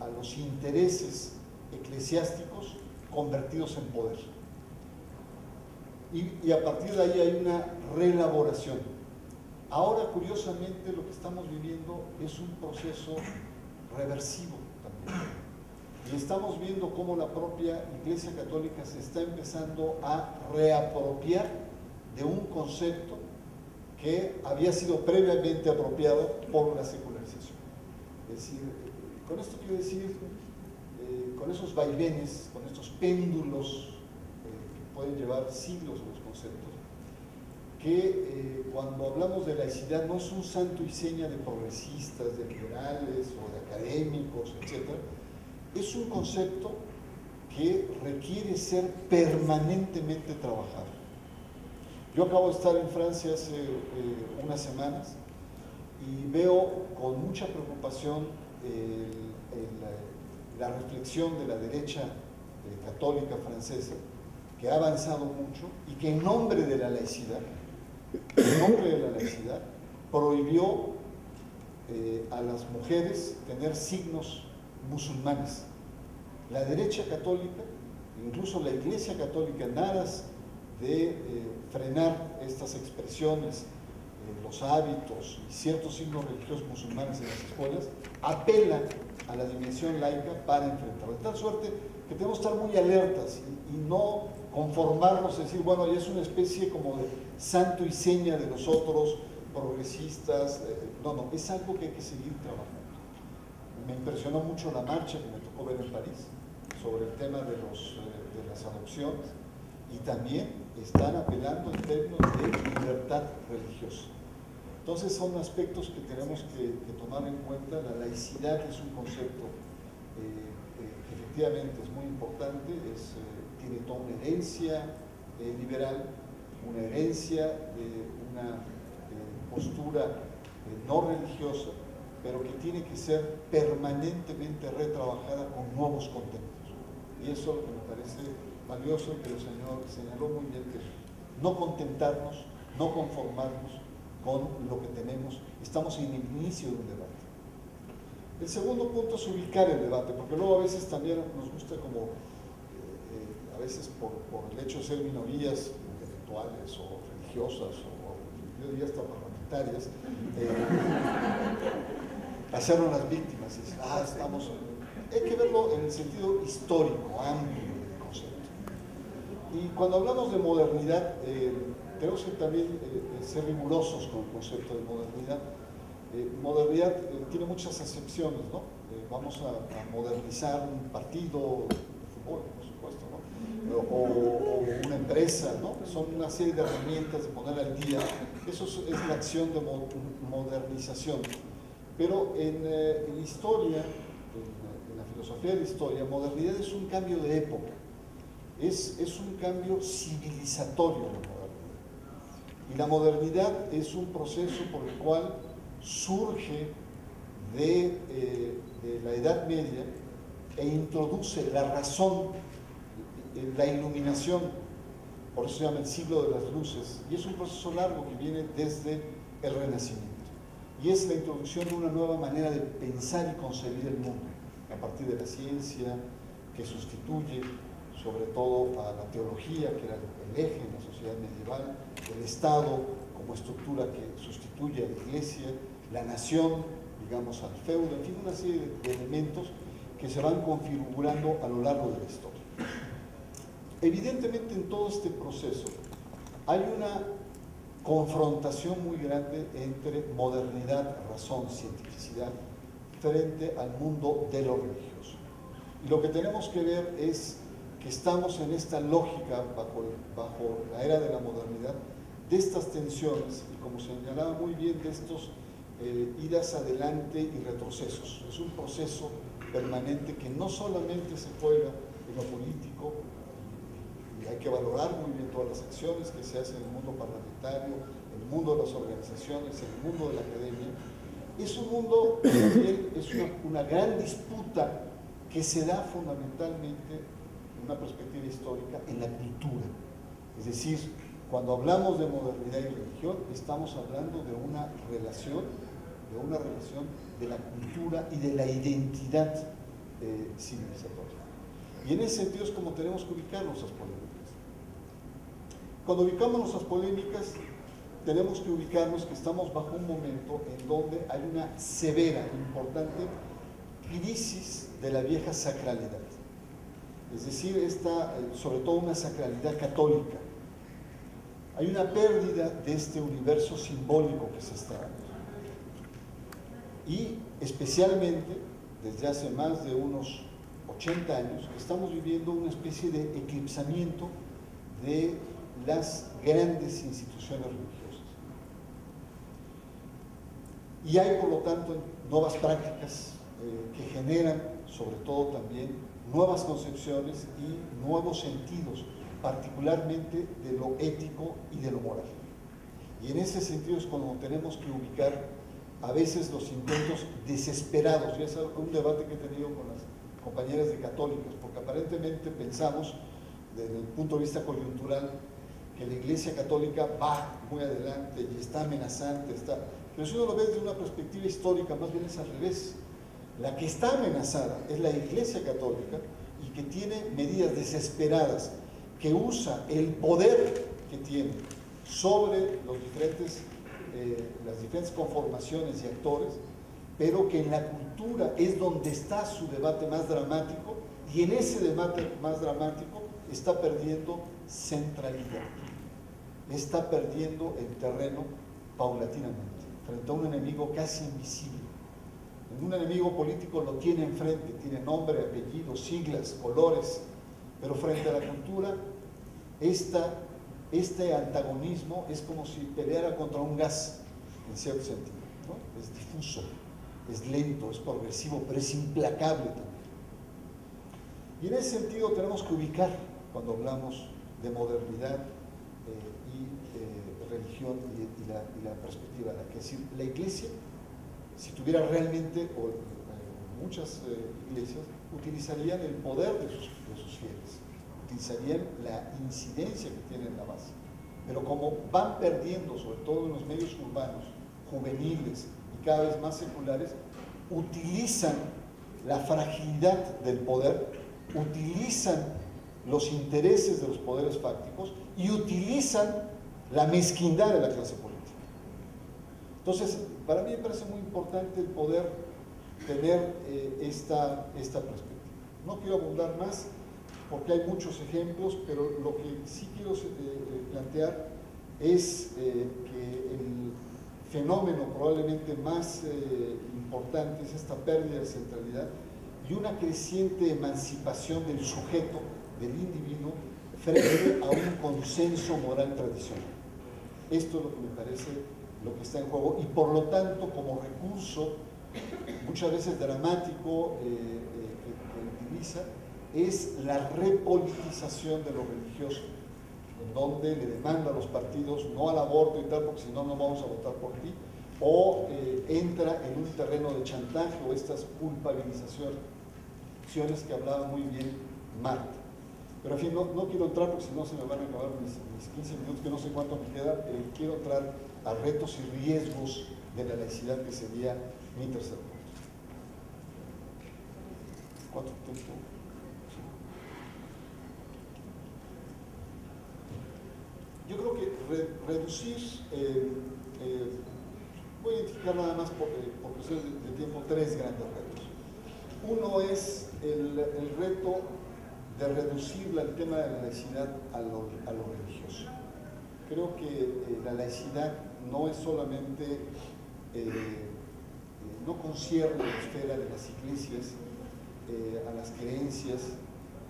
a los intereses eclesiásticos convertidos en poder. Y a partir de ahí hay una reelaboración. Ahora, curiosamente, lo que estamos viviendo es un proceso reversivo también. Y estamos viendo cómo la propia Iglesia Católica se está empezando a reapropiar de un concepto que había sido previamente apropiado por la secularización. Es decir, con esto quiero decir, con esos vaivenes, con estos péndulos que pueden llevar siglos los conceptos, que cuando hablamos de laicidad no es un santo y seña de progresistas, de liberales o de académicos, etc. Es un concepto que requiere ser permanentemente trabajado. Yo acabo de estar en Francia hace unas semanas y veo con mucha preocupación la reflexión de la derecha católica francesa, que ha avanzado mucho y que en nombre de la laicidad, prohibió a las mujeres tener signos musulmanes. La derecha católica, incluso la Iglesia Católica, en aras de frenar estas expresiones, los hábitos y ciertos signos religiosos musulmanes en las escuelas, apela a la dimensión laica para enfrentarlo. De tal suerte que tenemos que estar muy alertas y no conformarnos, es decir, bueno, ya es una especie como de santo y seña de los otros progresistas. No, es algo que hay que seguir trabajando. Me impresionó mucho la marcha que me tocó ver en París sobre el tema de las adopciones, y también están apelando en términos de libertad religiosa. Entonces son aspectos que tenemos que tomar en cuenta. La laicidad es un concepto que efectivamente es muy importante, tiene toda una herencia liberal, una herencia de una postura no religiosa, pero que tiene que ser permanentemente retrabajada con nuevos contenidos. Y eso es lo que me parece valioso, que el Señor señaló muy bien, que no contentarnos, no conformarnos con lo que tenemos. Estamos en el inicio de un debate. El segundo punto es ubicar el debate, porque luego a veces también nos gusta como, a veces por el hecho de ser minorías intelectuales o religiosas, o yo diría hasta parlamentarias, hacernos las víctimas y decir, estamos... Hay que verlo en el sentido histórico, amplio del concepto. Y cuando hablamos de modernidad, tenemos que también ser rigurosos con el concepto de modernidad. Modernidad tiene muchas acepciones, ¿no? Vamos a modernizar un partido de fútbol, por supuesto, ¿no? O una empresa, ¿no? Son una serie de herramientas de poner al día. Eso es la acción de modernización. Pero en historia, en la filosofía de la historia, modernidad es un cambio de época, es un cambio civilizatorio la modernidad. Y la modernidad es un proceso por el cual surge de la Edad Media e introduce la razón, la iluminación, por eso se llama el siglo de las luces, y es un proceso largo que viene desde el Renacimiento. Y es la introducción de una nueva manera de pensar y concebir el mundo, a partir de la ciencia, que sustituye sobre todo a la teología, que era el eje en la sociedad medieval, el Estado como estructura que sustituye a la Iglesia, la nación, digamos, al feudo, en fin, una serie de elementos que se van configurando a lo largo de la historia. Evidentemente, en todo este proceso hay una confrontación muy grande entre modernidad, razón, cientificidad, frente al mundo de lo religioso. Y lo que tenemos que ver es que estamos en esta lógica, bajo la era de la modernidad, de estas tensiones, y como señalaba muy bien, de estos idas adelante y retrocesos. Es un proceso permanente que no solamente se juega en lo político, y hay que valorar muy bien todas las acciones que se hacen en el mundo parlamentario, en el mundo de las organizaciones, en el mundo de la academia. Es un mundo también, es una gran disputa que se da fundamentalmente, en una perspectiva histórica, en la cultura. Es decir, cuando hablamos de modernidad y religión, estamos hablando de una relación de la cultura y de la identidad civilizatoria. Y en ese sentido es como tenemos que ubicar nuestras polémicas. Cuando ubicamos nuestras polémicas, tenemos que ubicarnos que estamos bajo un momento en donde hay una severa, importante crisis de la vieja sacralidad. Es decir, sobre todo una sacralidad católica. Hay una pérdida de este universo simbólico que se está dando. Y especialmente, desde hace más de unos 80 años, estamos viviendo una especie de eclipsamiento de las grandes instituciones religiosas. Y hay, por lo tanto, nuevas prácticas que generan, sobre todo también, nuevas concepciones y nuevos sentidos, particularmente de lo ético y de lo moral. Y en ese sentido es cuando tenemos que ubicar a veces los intentos desesperados, y es un debate que he tenido con las compañeras de católicas, porque aparentemente pensamos, desde el punto de vista coyuntural, que la Iglesia Católica va muy adelante y está amenazante, pero si uno lo ve desde una perspectiva histórica, más bien es al revés. La que está amenazada es la Iglesia Católica y que tiene medidas desesperadas, que usa el poder que tiene sobre las diferentes conformaciones y actores, pero que en la cultura es donde está su debate más dramático, y en ese debate más dramático está perdiendo centralidad, está perdiendo el terreno paulatinamente, frente a un enemigo casi invisible. Un enemigo político lo tiene enfrente, tiene nombre, apellido, siglas, colores, pero frente a la cultura, este antagonismo es como si peleara contra un gas, en cierto sentido, ¿no? Es difuso, es lento, es progresivo, pero es implacable también. Y en ese sentido tenemos que ubicar, cuando hablamos de modernidad y religión y la perspectiva, que es decir, la Iglesia, si tuviera realmente, o muchas iglesias, utilizarían el poder de sus fieles, utilizarían la incidencia que tienen en la base. Pero como van perdiendo, sobre todo en los medios urbanos, juveniles y cada vez más seculares, utilizan la fragilidad del poder, utilizan los intereses de los poderes fácticos y utilizan la mezquindad de la clase política. Entonces, para mí me parece muy importante el poder tener esta perspectiva. No quiero abundar más porque hay muchos ejemplos, pero lo que sí quiero plantear es que el fenómeno probablemente más importante es esta pérdida de centralidad y una creciente emancipación del sujeto, del individuo, frente a un consenso moral tradicional. Esto es lo que me parece lo que está en juego, y por lo tanto, como recurso muchas veces dramático que utiliza, es la repolitización de lo religioso, en donde le demanda a los partidos no al aborto y tal, porque si no, no vamos a votar por ti, o entra en un terreno de chantaje o estas culpabilizaciones que hablaba muy bien Marta. Pero en fin, no quiero entrar porque si no se me van a acabar mis 15 minutos, que no sé cuánto me queda. Quiero entrar a retos y riesgos de la laicidad, que sería mi tercer punto. ¿Cuánto tiempo? Yo creo que reducir, voy a identificar nada más por cuestiones de tiempo tres grandes retos. Uno es el reto de reducir el tema de la laicidad a lo religioso. Creo que la laicidad no es solamente, no concierne la esfera de las iglesias a las creencias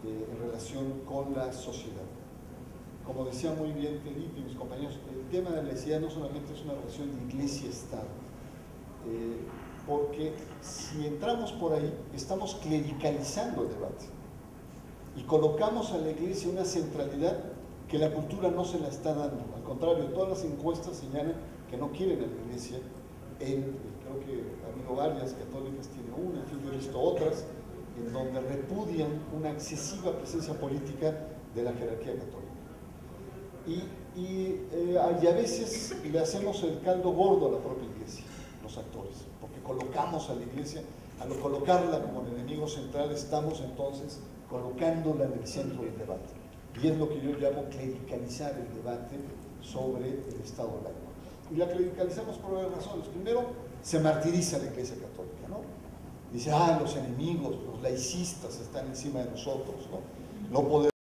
en relación con la sociedad. Como decía muy bien Felipe y mis compañeros, el tema de la laicidad no solamente es una relación de iglesia-estado, porque si entramos por ahí, estamos clericalizando el debate y colocamos a la iglesia una centralidad que la cultura no se la está dando. Al contrario, todas las encuestas señalan que no quieren a la iglesia. Creo que ha habido varias católicas, tiene una, en fin, yo he visto otras, en donde repudian una excesiva presencia política de la jerarquía católica. Y a veces le hacemos el caldo gordo a la propia iglesia, los actores, porque colocamos a la iglesia, al colocarla como el enemigo central, estamos entonces colocándola en el centro del debate. Y es lo que yo llamo clericalizar el debate sobre el Estado laico. Y la clericalizamos por varias razones. Primero, se martiriza la Iglesia Católica, ¿no? Dice, los enemigos, los laicistas están encima de nosotros, ¿no? No podemos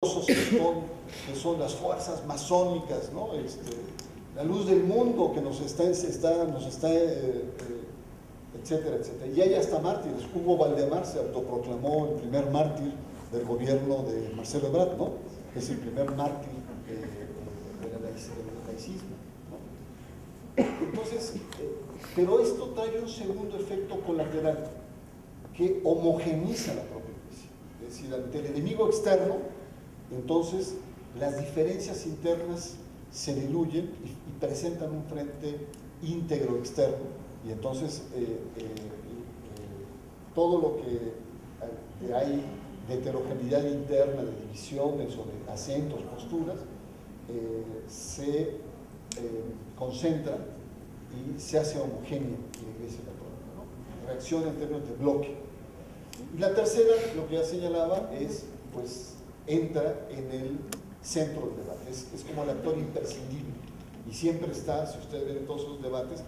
que son las fuerzas masónicas, ¿no? La luz del mundo que nos está etcétera, etcétera. Y hay hasta mártires. Hugo Valdemar se autoproclamó el primer mártir del gobierno de Marcelo Ebrard, ¿no? Es el primer mártir del laicismo, ¿no? Entonces, pero esto trae un segundo efecto colateral que homogeniza la propia iglesia. Es decir, ante el enemigo externo, entonces las diferencias internas se diluyen y presentan un frente íntegro externo, y entonces todo lo que hay de heterogeneidad interna, de divisiones o de acentos, posturas, se concentra y se hace homogénea la Iglesia Católica, ¿no? Reacciona en términos de bloque. Y la tercera, lo que ya señalaba, es, pues, entra en el centro del debate, es como el actor imprescindible, y siempre está, si ustedes ven todos esos debates,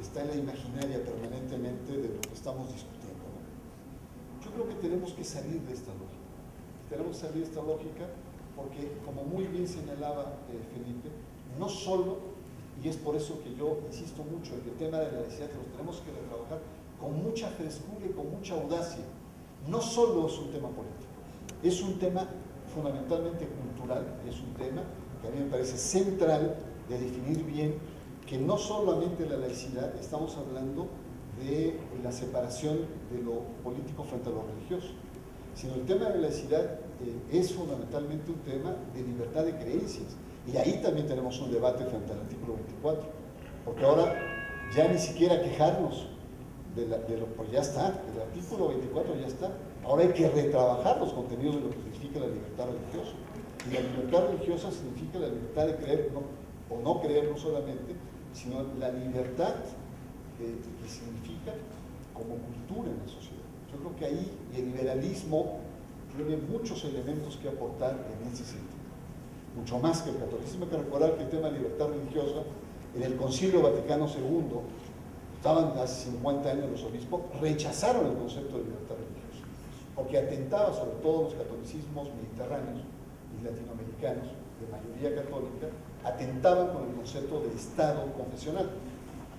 está en la imaginaria permanentemente de lo que estamos discutiendo, ¿no? Yo creo que tenemos que salir de esta lógica, porque, como muy bien señalaba Felipe, no solo, y es por eso que yo insisto mucho en el tema de la laicidad, que los tenemos que trabajar con mucha frescura y con mucha audacia. No solo es un tema político, es un tema fundamentalmente cultural, es un tema que a mí me parece central de definir bien que no solamente la laicidad, estamos hablando de la separación de lo político frente a lo religioso, sino el tema de la laicidad es fundamentalmente un tema de libertad de creencias, y ahí también tenemos un debate frente al artículo 24, porque ahora ya ni siquiera quejarnos de lo que ya está, el artículo 24 ya está, ahora hay que retrabajar los contenidos de lo que significa la libertad religiosa, y la libertad religiosa significa la libertad de creer, o no creer no solamente, sino la libertad que significa como cultura en la sociedad. Yo creo que ahí el liberalismo tiene muchos elementos que aportar en ese sentido, mucho más que el catolicismo. Hay que recordar que el tema de libertad religiosa, en el Concilio Vaticano II, estaban hace 50 años los obispos, rechazaron el concepto de libertad religiosa, porque atentaba sobre todo los catolicismos mediterráneos y latinoamericanos, de mayoría católica, atentaban con el concepto de Estado confesional,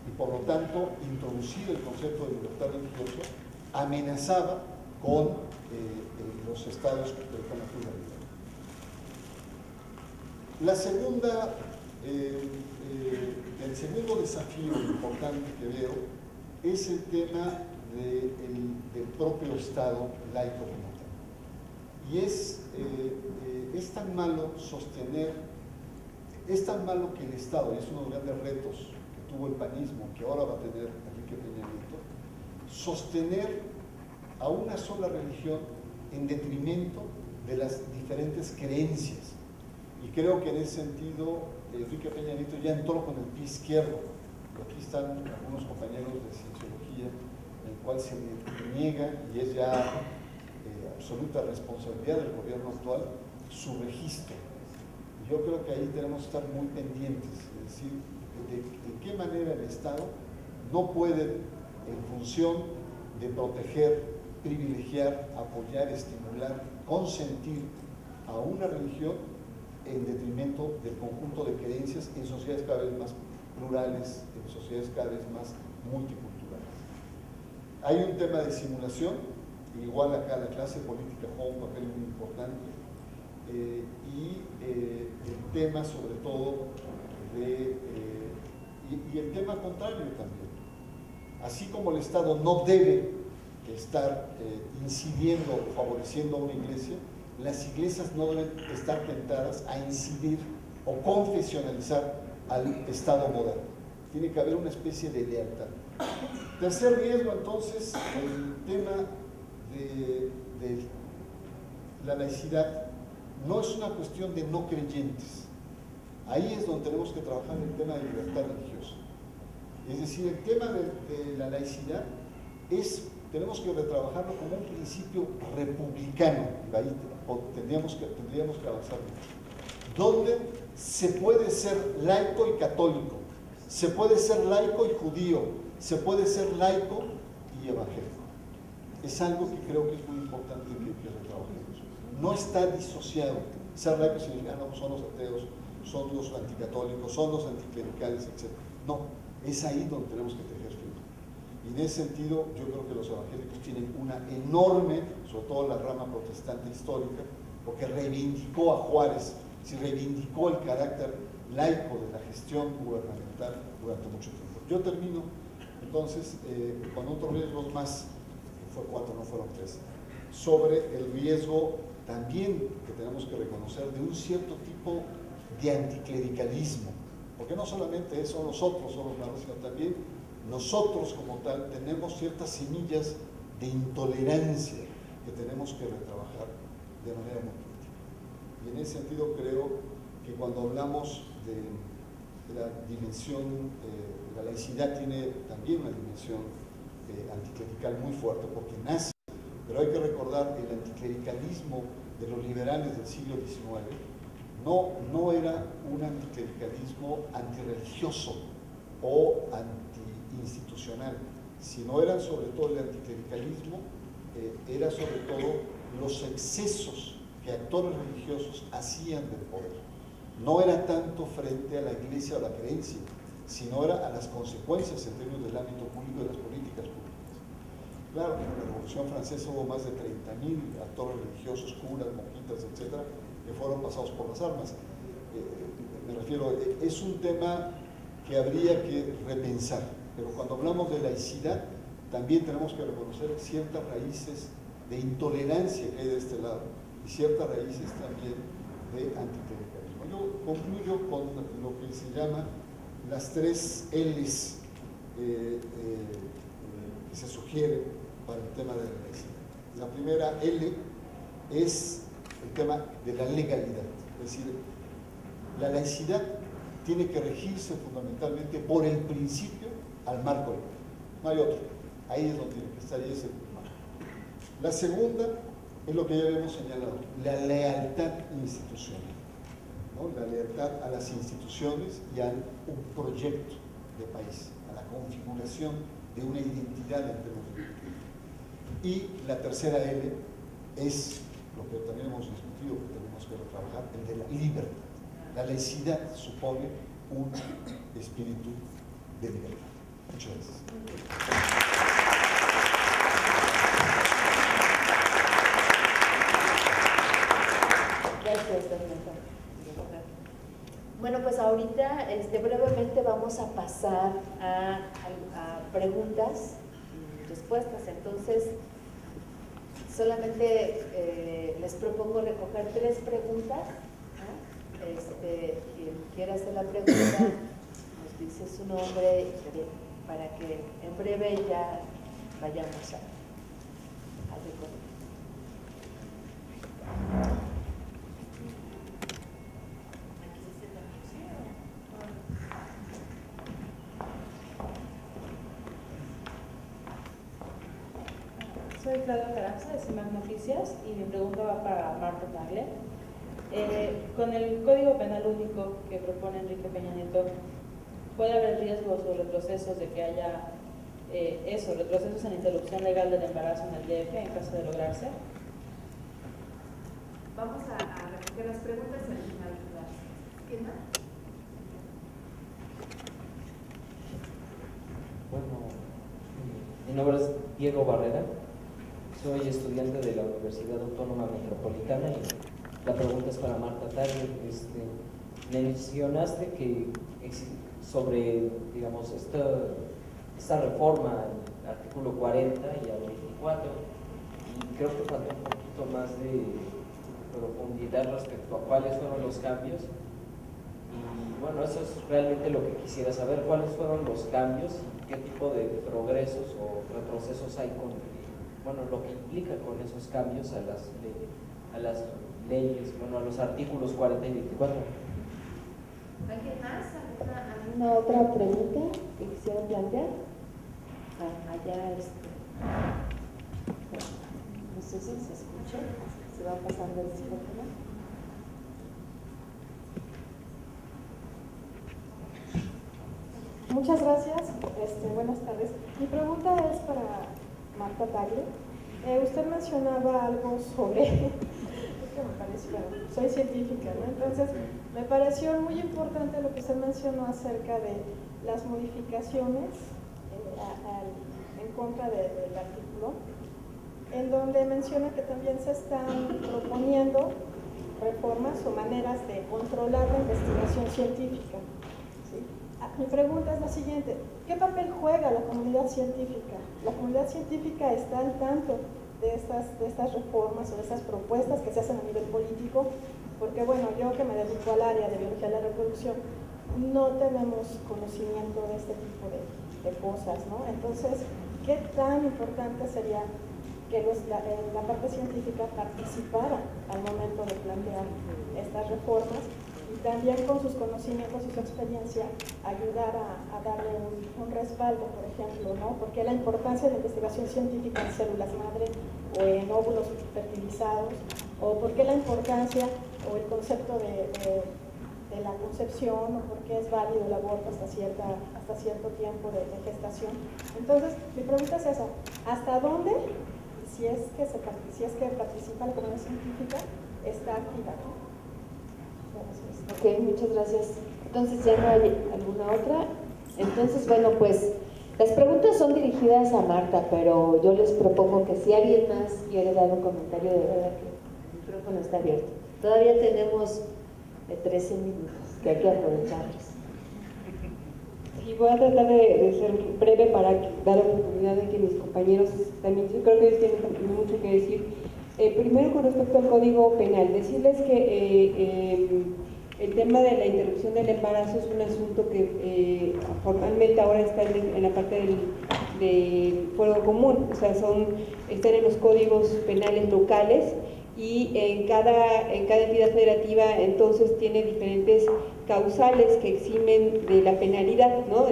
y por lo tanto introducir el concepto de libertad religiosa amenazaba con los estados con la pluralidad. La segunda, el segundo desafío importante que veo es el tema del propio Estado laico como tal. Y es tan malo sostener, es tan malo que el Estado, y es uno de los grandes retos que tuvo el panismo, que ahora va a tener Enrique Peña Nieto, sostener a una sola religión en detrimento de las diferentes creencias. Y creo que en ese sentido Enrique Peña Nieto ya entró con el pie izquierdo. Aquí están algunos compañeros de Cienciología, en el cual se niega, y es ya absoluta responsabilidad del gobierno actual, su registro. Y yo creo que ahí tenemos que estar muy pendientes, es decir, de qué manera el Estado no puede, en función de proteger, privilegiar, apoyar, estimular, consentir a una religión en detrimento del conjunto de creencias en sociedades cada vez más plurales, en sociedades cada vez más multiculturales. Hay un tema de simulación, igual acá la clase política juega un papel muy importante, y el tema sobre todo y el tema contrario también. Así como el Estado no debe estar incidiendo o favoreciendo a una iglesia, las iglesias no deben estar tentadas a incidir o confesionalizar al Estado moderno. Tiene que haber una especie de lealtad. Tercer riesgo, entonces, el tema de la laicidad no es una cuestión de no creyentes. Ahí es donde tenemos que trabajar en el tema de libertad religiosa. Es decir, el tema de la laicidad tenemos que retrabajarlo como un principio republicano, ahí tendríamos que avanzar mucho, donde se puede ser laico y católico, se puede ser laico y judío, se puede ser laico y evangélico. Es algo que creo que es muy importante que retrabajemos. No está disociado ser laico significa, no, son los ateos, son los anticatólicos, son los anticlericales, etc. No, es ahí donde tenemos que tejer filo. Y en ese sentido, yo creo que los evangélicos tienen una enorme, sobre todo la rama protestante histórica, porque reivindicó a Juárez, si reivindicó el carácter laico de la gestión gubernamental durante mucho tiempo. Yo termino entonces con otros riesgos más, fue 4, no fueron 3, sobre el riesgo también que tenemos que reconocer de un cierto tipo de anticlericalismo, porque no solamente son los otros, son los malos, sino también nosotros como tal tenemos ciertas semillas de intolerancia que tenemos que retrabajar de manera muy crítica. Y en ese sentido creo que cuando hablamos de la dimensión, la laicidad tiene también una dimensión anticlerical muy fuerte porque nace, pero hay que recordar que el anticlericalismo de los liberales del siglo XIX no era un anticlericalismo antirreligioso o antiinstitucional, sino era sobre todo el anticlericalismo, era sobre todo los excesos que actores religiosos hacían del poder. No era tanto frente a la iglesia o la creencia, sino era a las consecuencias en términos del ámbito público y de las políticas públicas. Claro, en la Revolución Francesa hubo más de 30.000 actores religiosos, curas, monjitas, etcétera, que fueron pasados por las armas. Me refiero, es un tema que habría que repensar, pero cuando hablamos de laicidad, también tenemos que reconocer ciertas raíces de intolerancia que hay de este lado y ciertas raíces también de anticlericalismo. Yo concluyo con lo que se llama las 3 L's que se sugieren para el tema de la laicidad. La primera L es el tema de la legalidad, es decir, la laicidad tiene que regirse fundamentalmente por el principio al marco legal, no hay otro, ahí es donde tiene que estar y es el marco. La segunda es lo que ya habíamos señalado, la lealtad institucional, ¿no? La lealtad a las instituciones y a un proyecto de país, a la configuración de una identidad en términos de identidad. Y la tercera L es lo que también hemos discutido, que tenemos que trabajar, el de la libertad. La laicidad supone un espíritu de libertad. Muchas gracias. Gracias, Fernando. Bueno, pues ahorita brevemente vamos a pasar a preguntas y respuestas. Entonces, solamente les propongo recoger 3 preguntas. Quien quiera hacer la pregunta nos dice su nombre para que en breve ya vayamos a recoger. Soy Claudia Caranza de CIMAC Noticias y mi pregunta va para Marta Tagle. Con el Código Penal Único que propone Enrique Peña Nieto, ¿puede haber riesgos o retrocesos de que haya retrocesos en interrupción legal del embarazo en el DF en caso de lograrse? Vamos a recoger las preguntas y al final las. ¿Quién más? Bueno, mi nombre es Diego Barrera, soy estudiante de la Universidad Autónoma Metropolitana y la pregunta es para Marta Tagle. Mencionaste que sobre, digamos, esta reforma, el artículo 40 y al 24, y creo que falta un poquito más de profundidad respecto a cuáles fueron los cambios. Y bueno, eso es realmente lo que quisiera saber, cuáles fueron los cambios y qué tipo de progresos o retrocesos hay con, bueno, lo que implica con esos cambios a las leyes, bueno, a los artículos 40 y 24. ¿Alguien más? ¿Alguna otra pregunta que quisiera plantear? Allá no sé si se escucha, se va pasando el micrófono. Muchas gracias, buenas tardes. Mi pregunta es para Marta Tagle. Usted mencionaba algo sobre que me pareció, bueno, soy científica, ¿no? Entonces, me pareció muy importante lo que se mencionó acerca de las modificaciones en contra del artículo, en donde menciona que también se están proponiendo reformas o maneras de controlar la investigación científica. ¿Sí? Mi pregunta es la siguiente: ¿qué papel juega la comunidad científica? ¿La comunidad científica está al tanto de estas reformas o de estas propuestas que se hacen a nivel político? Porque bueno, yo que me dedico al área de biología de la reproducción, no tenemos conocimiento de este tipo de cosas, ¿no? Entonces, ¿qué tan importante sería que la parte científica participara al momento de plantear estas reformas y también con sus conocimientos y su experiencia ayudar a darle un respaldo, por ejemplo, ¿no? Porque la importancia de la investigación científica en células madre o en óvulos fertilizados, o por qué la importancia o el concepto de la concepción, o por qué es válido el aborto hasta cierto tiempo de gestación. Entonces, mi pregunta es esa: ¿hasta dónde, si es que participa la comunidad científica, está activa, ¿no? Ok, muchas gracias. Entonces, ¿ya no hay alguna otra? Entonces, bueno, pues las preguntas son dirigidas a Marta, pero yo les propongo que si alguien más quiere dar un comentario, de verdad que el micrófono está abierto. Todavía tenemos 13 minutos que hay que aprovecharlos. Y voy a tratar de ser breve para dar oportunidad de que mis compañeros también, yo creo que ellos tienen también mucho que decir. Primero, con respecto al Código Penal, decirles que el tema de la interrupción del embarazo es un asunto que formalmente ahora está en la parte del fuero común, o sea, están en los códigos penales locales, y en cada entidad federativa entonces tiene diferentes causales que eximen de la penalidad, ¿no?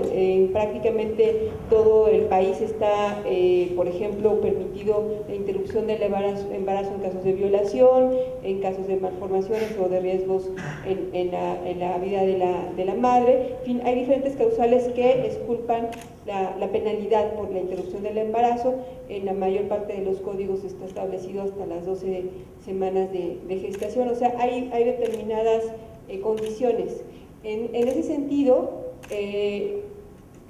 Prácticamente todo el país está, por ejemplo, permitido la interrupción del embarazo en casos de violación, en casos de malformaciones o de riesgos en la vida de la madre. En fin, hay diferentes causales que exculpan la penalidad por la interrupción del embarazo. En la mayor parte de los códigos está establecido hasta las 12 semanas de gestación, o sea, hay determinadas condiciones. En ese sentido,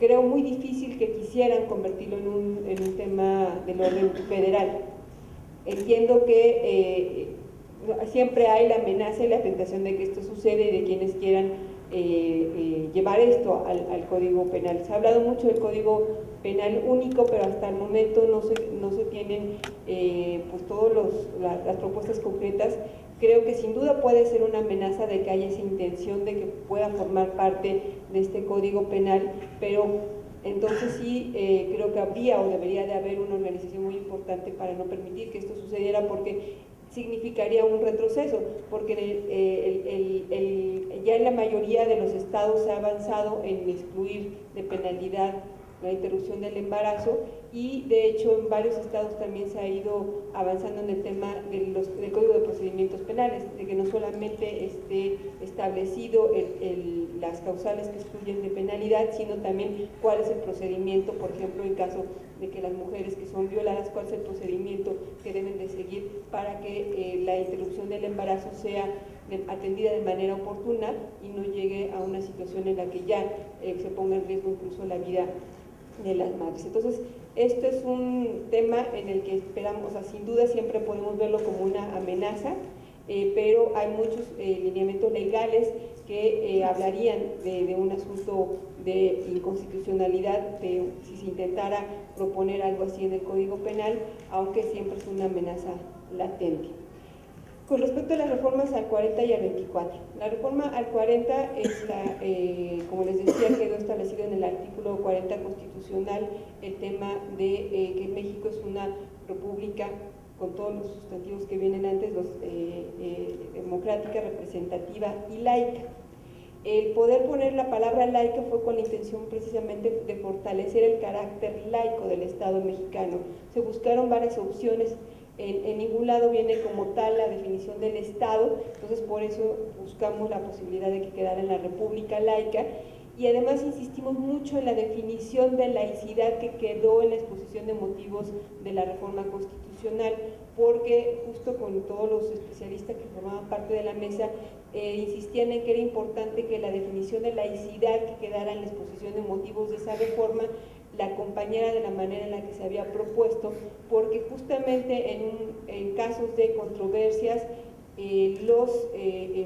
creo muy difícil que quisieran convertirlo en un tema del orden federal. Entiendo que siempre hay la amenaza y la tentación de que esto sucede y de quienes quieran llevar esto al Código Penal. Se ha hablado mucho del Código Penal único, pero hasta el momento no se tienen pues todas las propuestas concretas. Creo que sin duda puede ser una amenaza de que haya esa intención de que pueda formar parte de este Código Penal, pero entonces sí creo que habría o debería de haber una organización muy importante para no permitir que esto sucediera, porque significaría un retroceso, porque ya en la mayoría de los estados se ha avanzado en excluir de penalidad la interrupción del embarazo, y de hecho en varios estados también se ha ido avanzando en el tema del Código de Procedimientos Penales, de que no solamente esté establecido las causales que excluyen de penalidad, sino también cuál es el procedimiento, por ejemplo, en caso de que las mujeres que son violadas, cuál es el procedimiento que deben de seguir para que la interrupción del embarazo sea atendida de manera oportuna y no llegue a una situación en la que ya se ponga en riesgo incluso la vida de las madres. Entonces, esto es un tema en el que esperamos, o sea, sin duda siempre podemos verlo como una amenaza, pero hay muchos lineamientos legales que hablarían de un asunto de inconstitucionalidad si se intentara proponer algo así en el Código Penal, aunque siempre es una amenaza latente. Con respecto a las reformas al 40 y al 24, la reforma al 40 es como les decía, quedó establecido en el artículo 40 constitucional el tema de que México es una república con todos los sustantivos que vienen antes, democrática, representativa y laica. El poder poner la palabra laica fue con la intención precisamente de fortalecer el carácter laico del Estado mexicano. Se buscaron varias opciones. En ningún lado viene como tal la definición del Estado, entonces por eso buscamos la posibilidad de que quedara en la República Laica, y además insistimos mucho en la definición de laicidad que quedó en la exposición de motivos de la reforma constitucional, porque justo con todos los especialistas que formaban parte de la mesa insistían en que era importante que la definición de laicidad que quedara en la exposición de motivos de esa reforma la acompañara de la manera en la que se había propuesto, porque justamente en casos de controversias los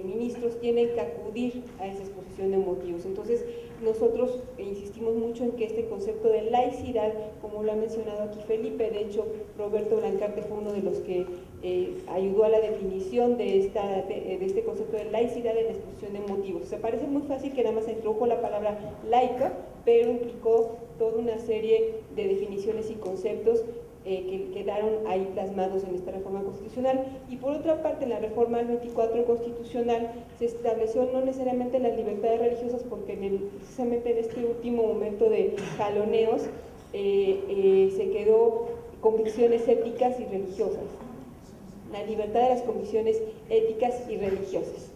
ministros tienen que acudir a esa exposición de motivos. Entonces, nosotros insistimos mucho en que este concepto de laicidad, como lo ha mencionado aquí Felipe, de hecho Roberto Blancarte fue uno de los que ayudó a la definición de este concepto de laicidad en la exposición de motivos. O sea, parece muy fácil que nada más se introdujo la palabra laica, pero implicó toda una serie de definiciones y conceptos que quedaron ahí plasmados en esta reforma constitucional. Y por otra parte, en la reforma del 24 constitucional se estableció no necesariamente las libertades religiosas, porque precisamente en este último momento de jaloneos se quedó convicciones éticas y religiosas, la libertad de las convicciones éticas y religiosas,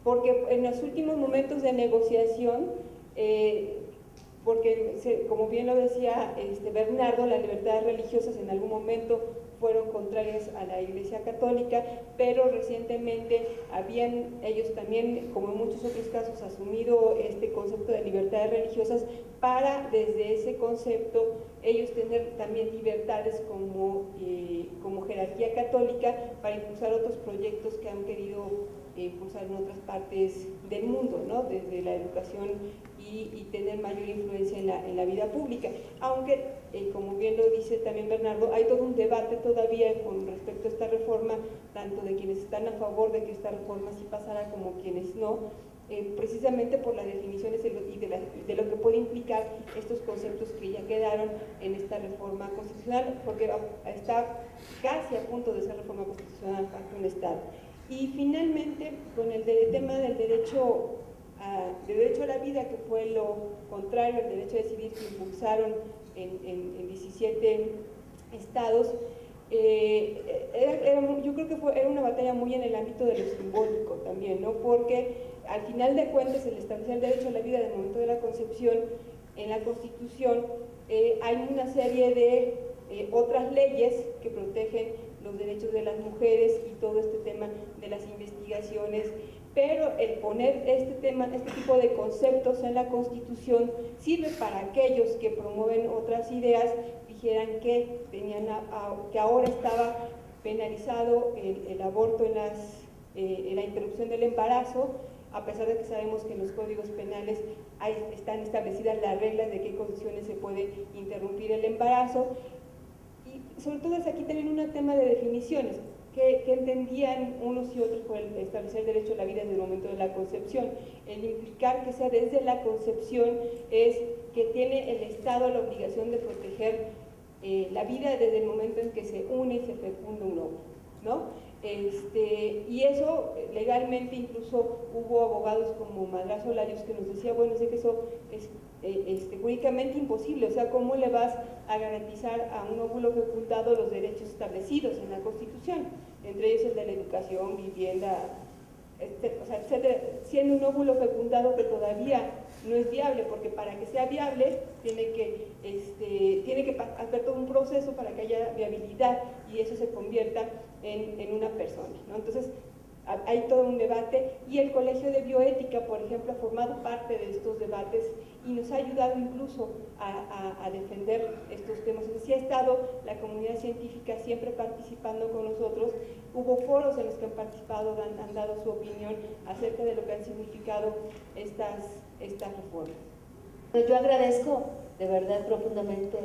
porque en los últimos momentos de negociación porque como bien lo decía Bernardo, las libertades religiosas en algún momento fueron contrarias a la Iglesia Católica, pero recientemente habían ellos también, como en muchos otros casos, asumido este concepto de libertades religiosas para, desde ese concepto, ellos tener también libertades como jerarquía católica para impulsar otros proyectos que han querido impulsar en otras partes del mundo, ¿no? Desde la educación y tener mayor influencia en la vida pública. Aunque, como bien lo dice también Bernardo, hay todo un debate todavía con respecto a esta reforma, tanto de quienes están a favor de que esta reforma sí pasara como quienes no, precisamente por las definiciones y de lo que puede implicar estos conceptos que ya quedaron en esta reforma constitucional, porque está casi a punto de ser reforma constitucional ante un Estado. Y finalmente, con el tema del derecho a la vida, que fue lo contrario al derecho a decidir que impulsaron en 17 estados, yo creo que era una batalla muy en el ámbito de lo simbólico también, ¿no? Porque al final de cuentas, el establecer el derecho a la vida del momento de la concepción en la Constitución, hay una serie de otras leyes que protegen los derechos de las mujeres y todo este tema de las investigaciones, pero el poner este tipo de conceptos en la Constitución sirve para aquellos que promueven otras ideas, dijeran que ahora estaba penalizado el aborto en la interrupción del embarazo, a pesar de que sabemos que en los códigos penales están establecidas las reglas de qué condiciones se puede interrumpir el embarazo. Y sobre todo es aquí tener un tema de definiciones que entendían unos y otros por el establecer el derecho a la vida desde el momento de la concepción. El implicar que sea desde la concepción es que tiene el Estado la obligación de proteger la vida desde el momento en que se une y se fecunda un óvulo, ¿no? Y eso legalmente incluso hubo abogados como Madrazo Larios que nos decía, bueno, sé que eso es jurídicamente imposible, o sea, ¿cómo le vas a garantizar a un óvulo fecundado los derechos establecidos en la Constitución? Entre ellos el de la educación, vivienda, etcétera, siendo un óvulo fecundado que todavía no es viable, porque para que sea viable tiene que hacer todo un proceso para que haya viabilidad y eso se convierta en una persona, ¿no? Entonces, hay todo un debate y el Colegio de Bioética, por ejemplo, ha formado parte de estos debates y nos ha ayudado incluso a defender estos temas. Es decir, ha estado la comunidad científica siempre participando con nosotros. Hubo foros en los que han participado, han dado su opinión acerca de lo que han significado estas reformas. Yo agradezco de verdad profundamente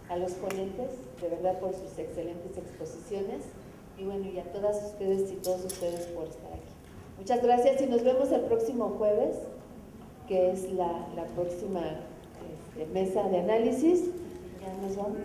a los ponentes, de verdad por sus excelentes exposiciones. Y bueno, y a todas ustedes y todos ustedes por estar aquí. Muchas gracias y nos vemos el próximo jueves, que es la próxima mesa de análisis. Ya nos vamos.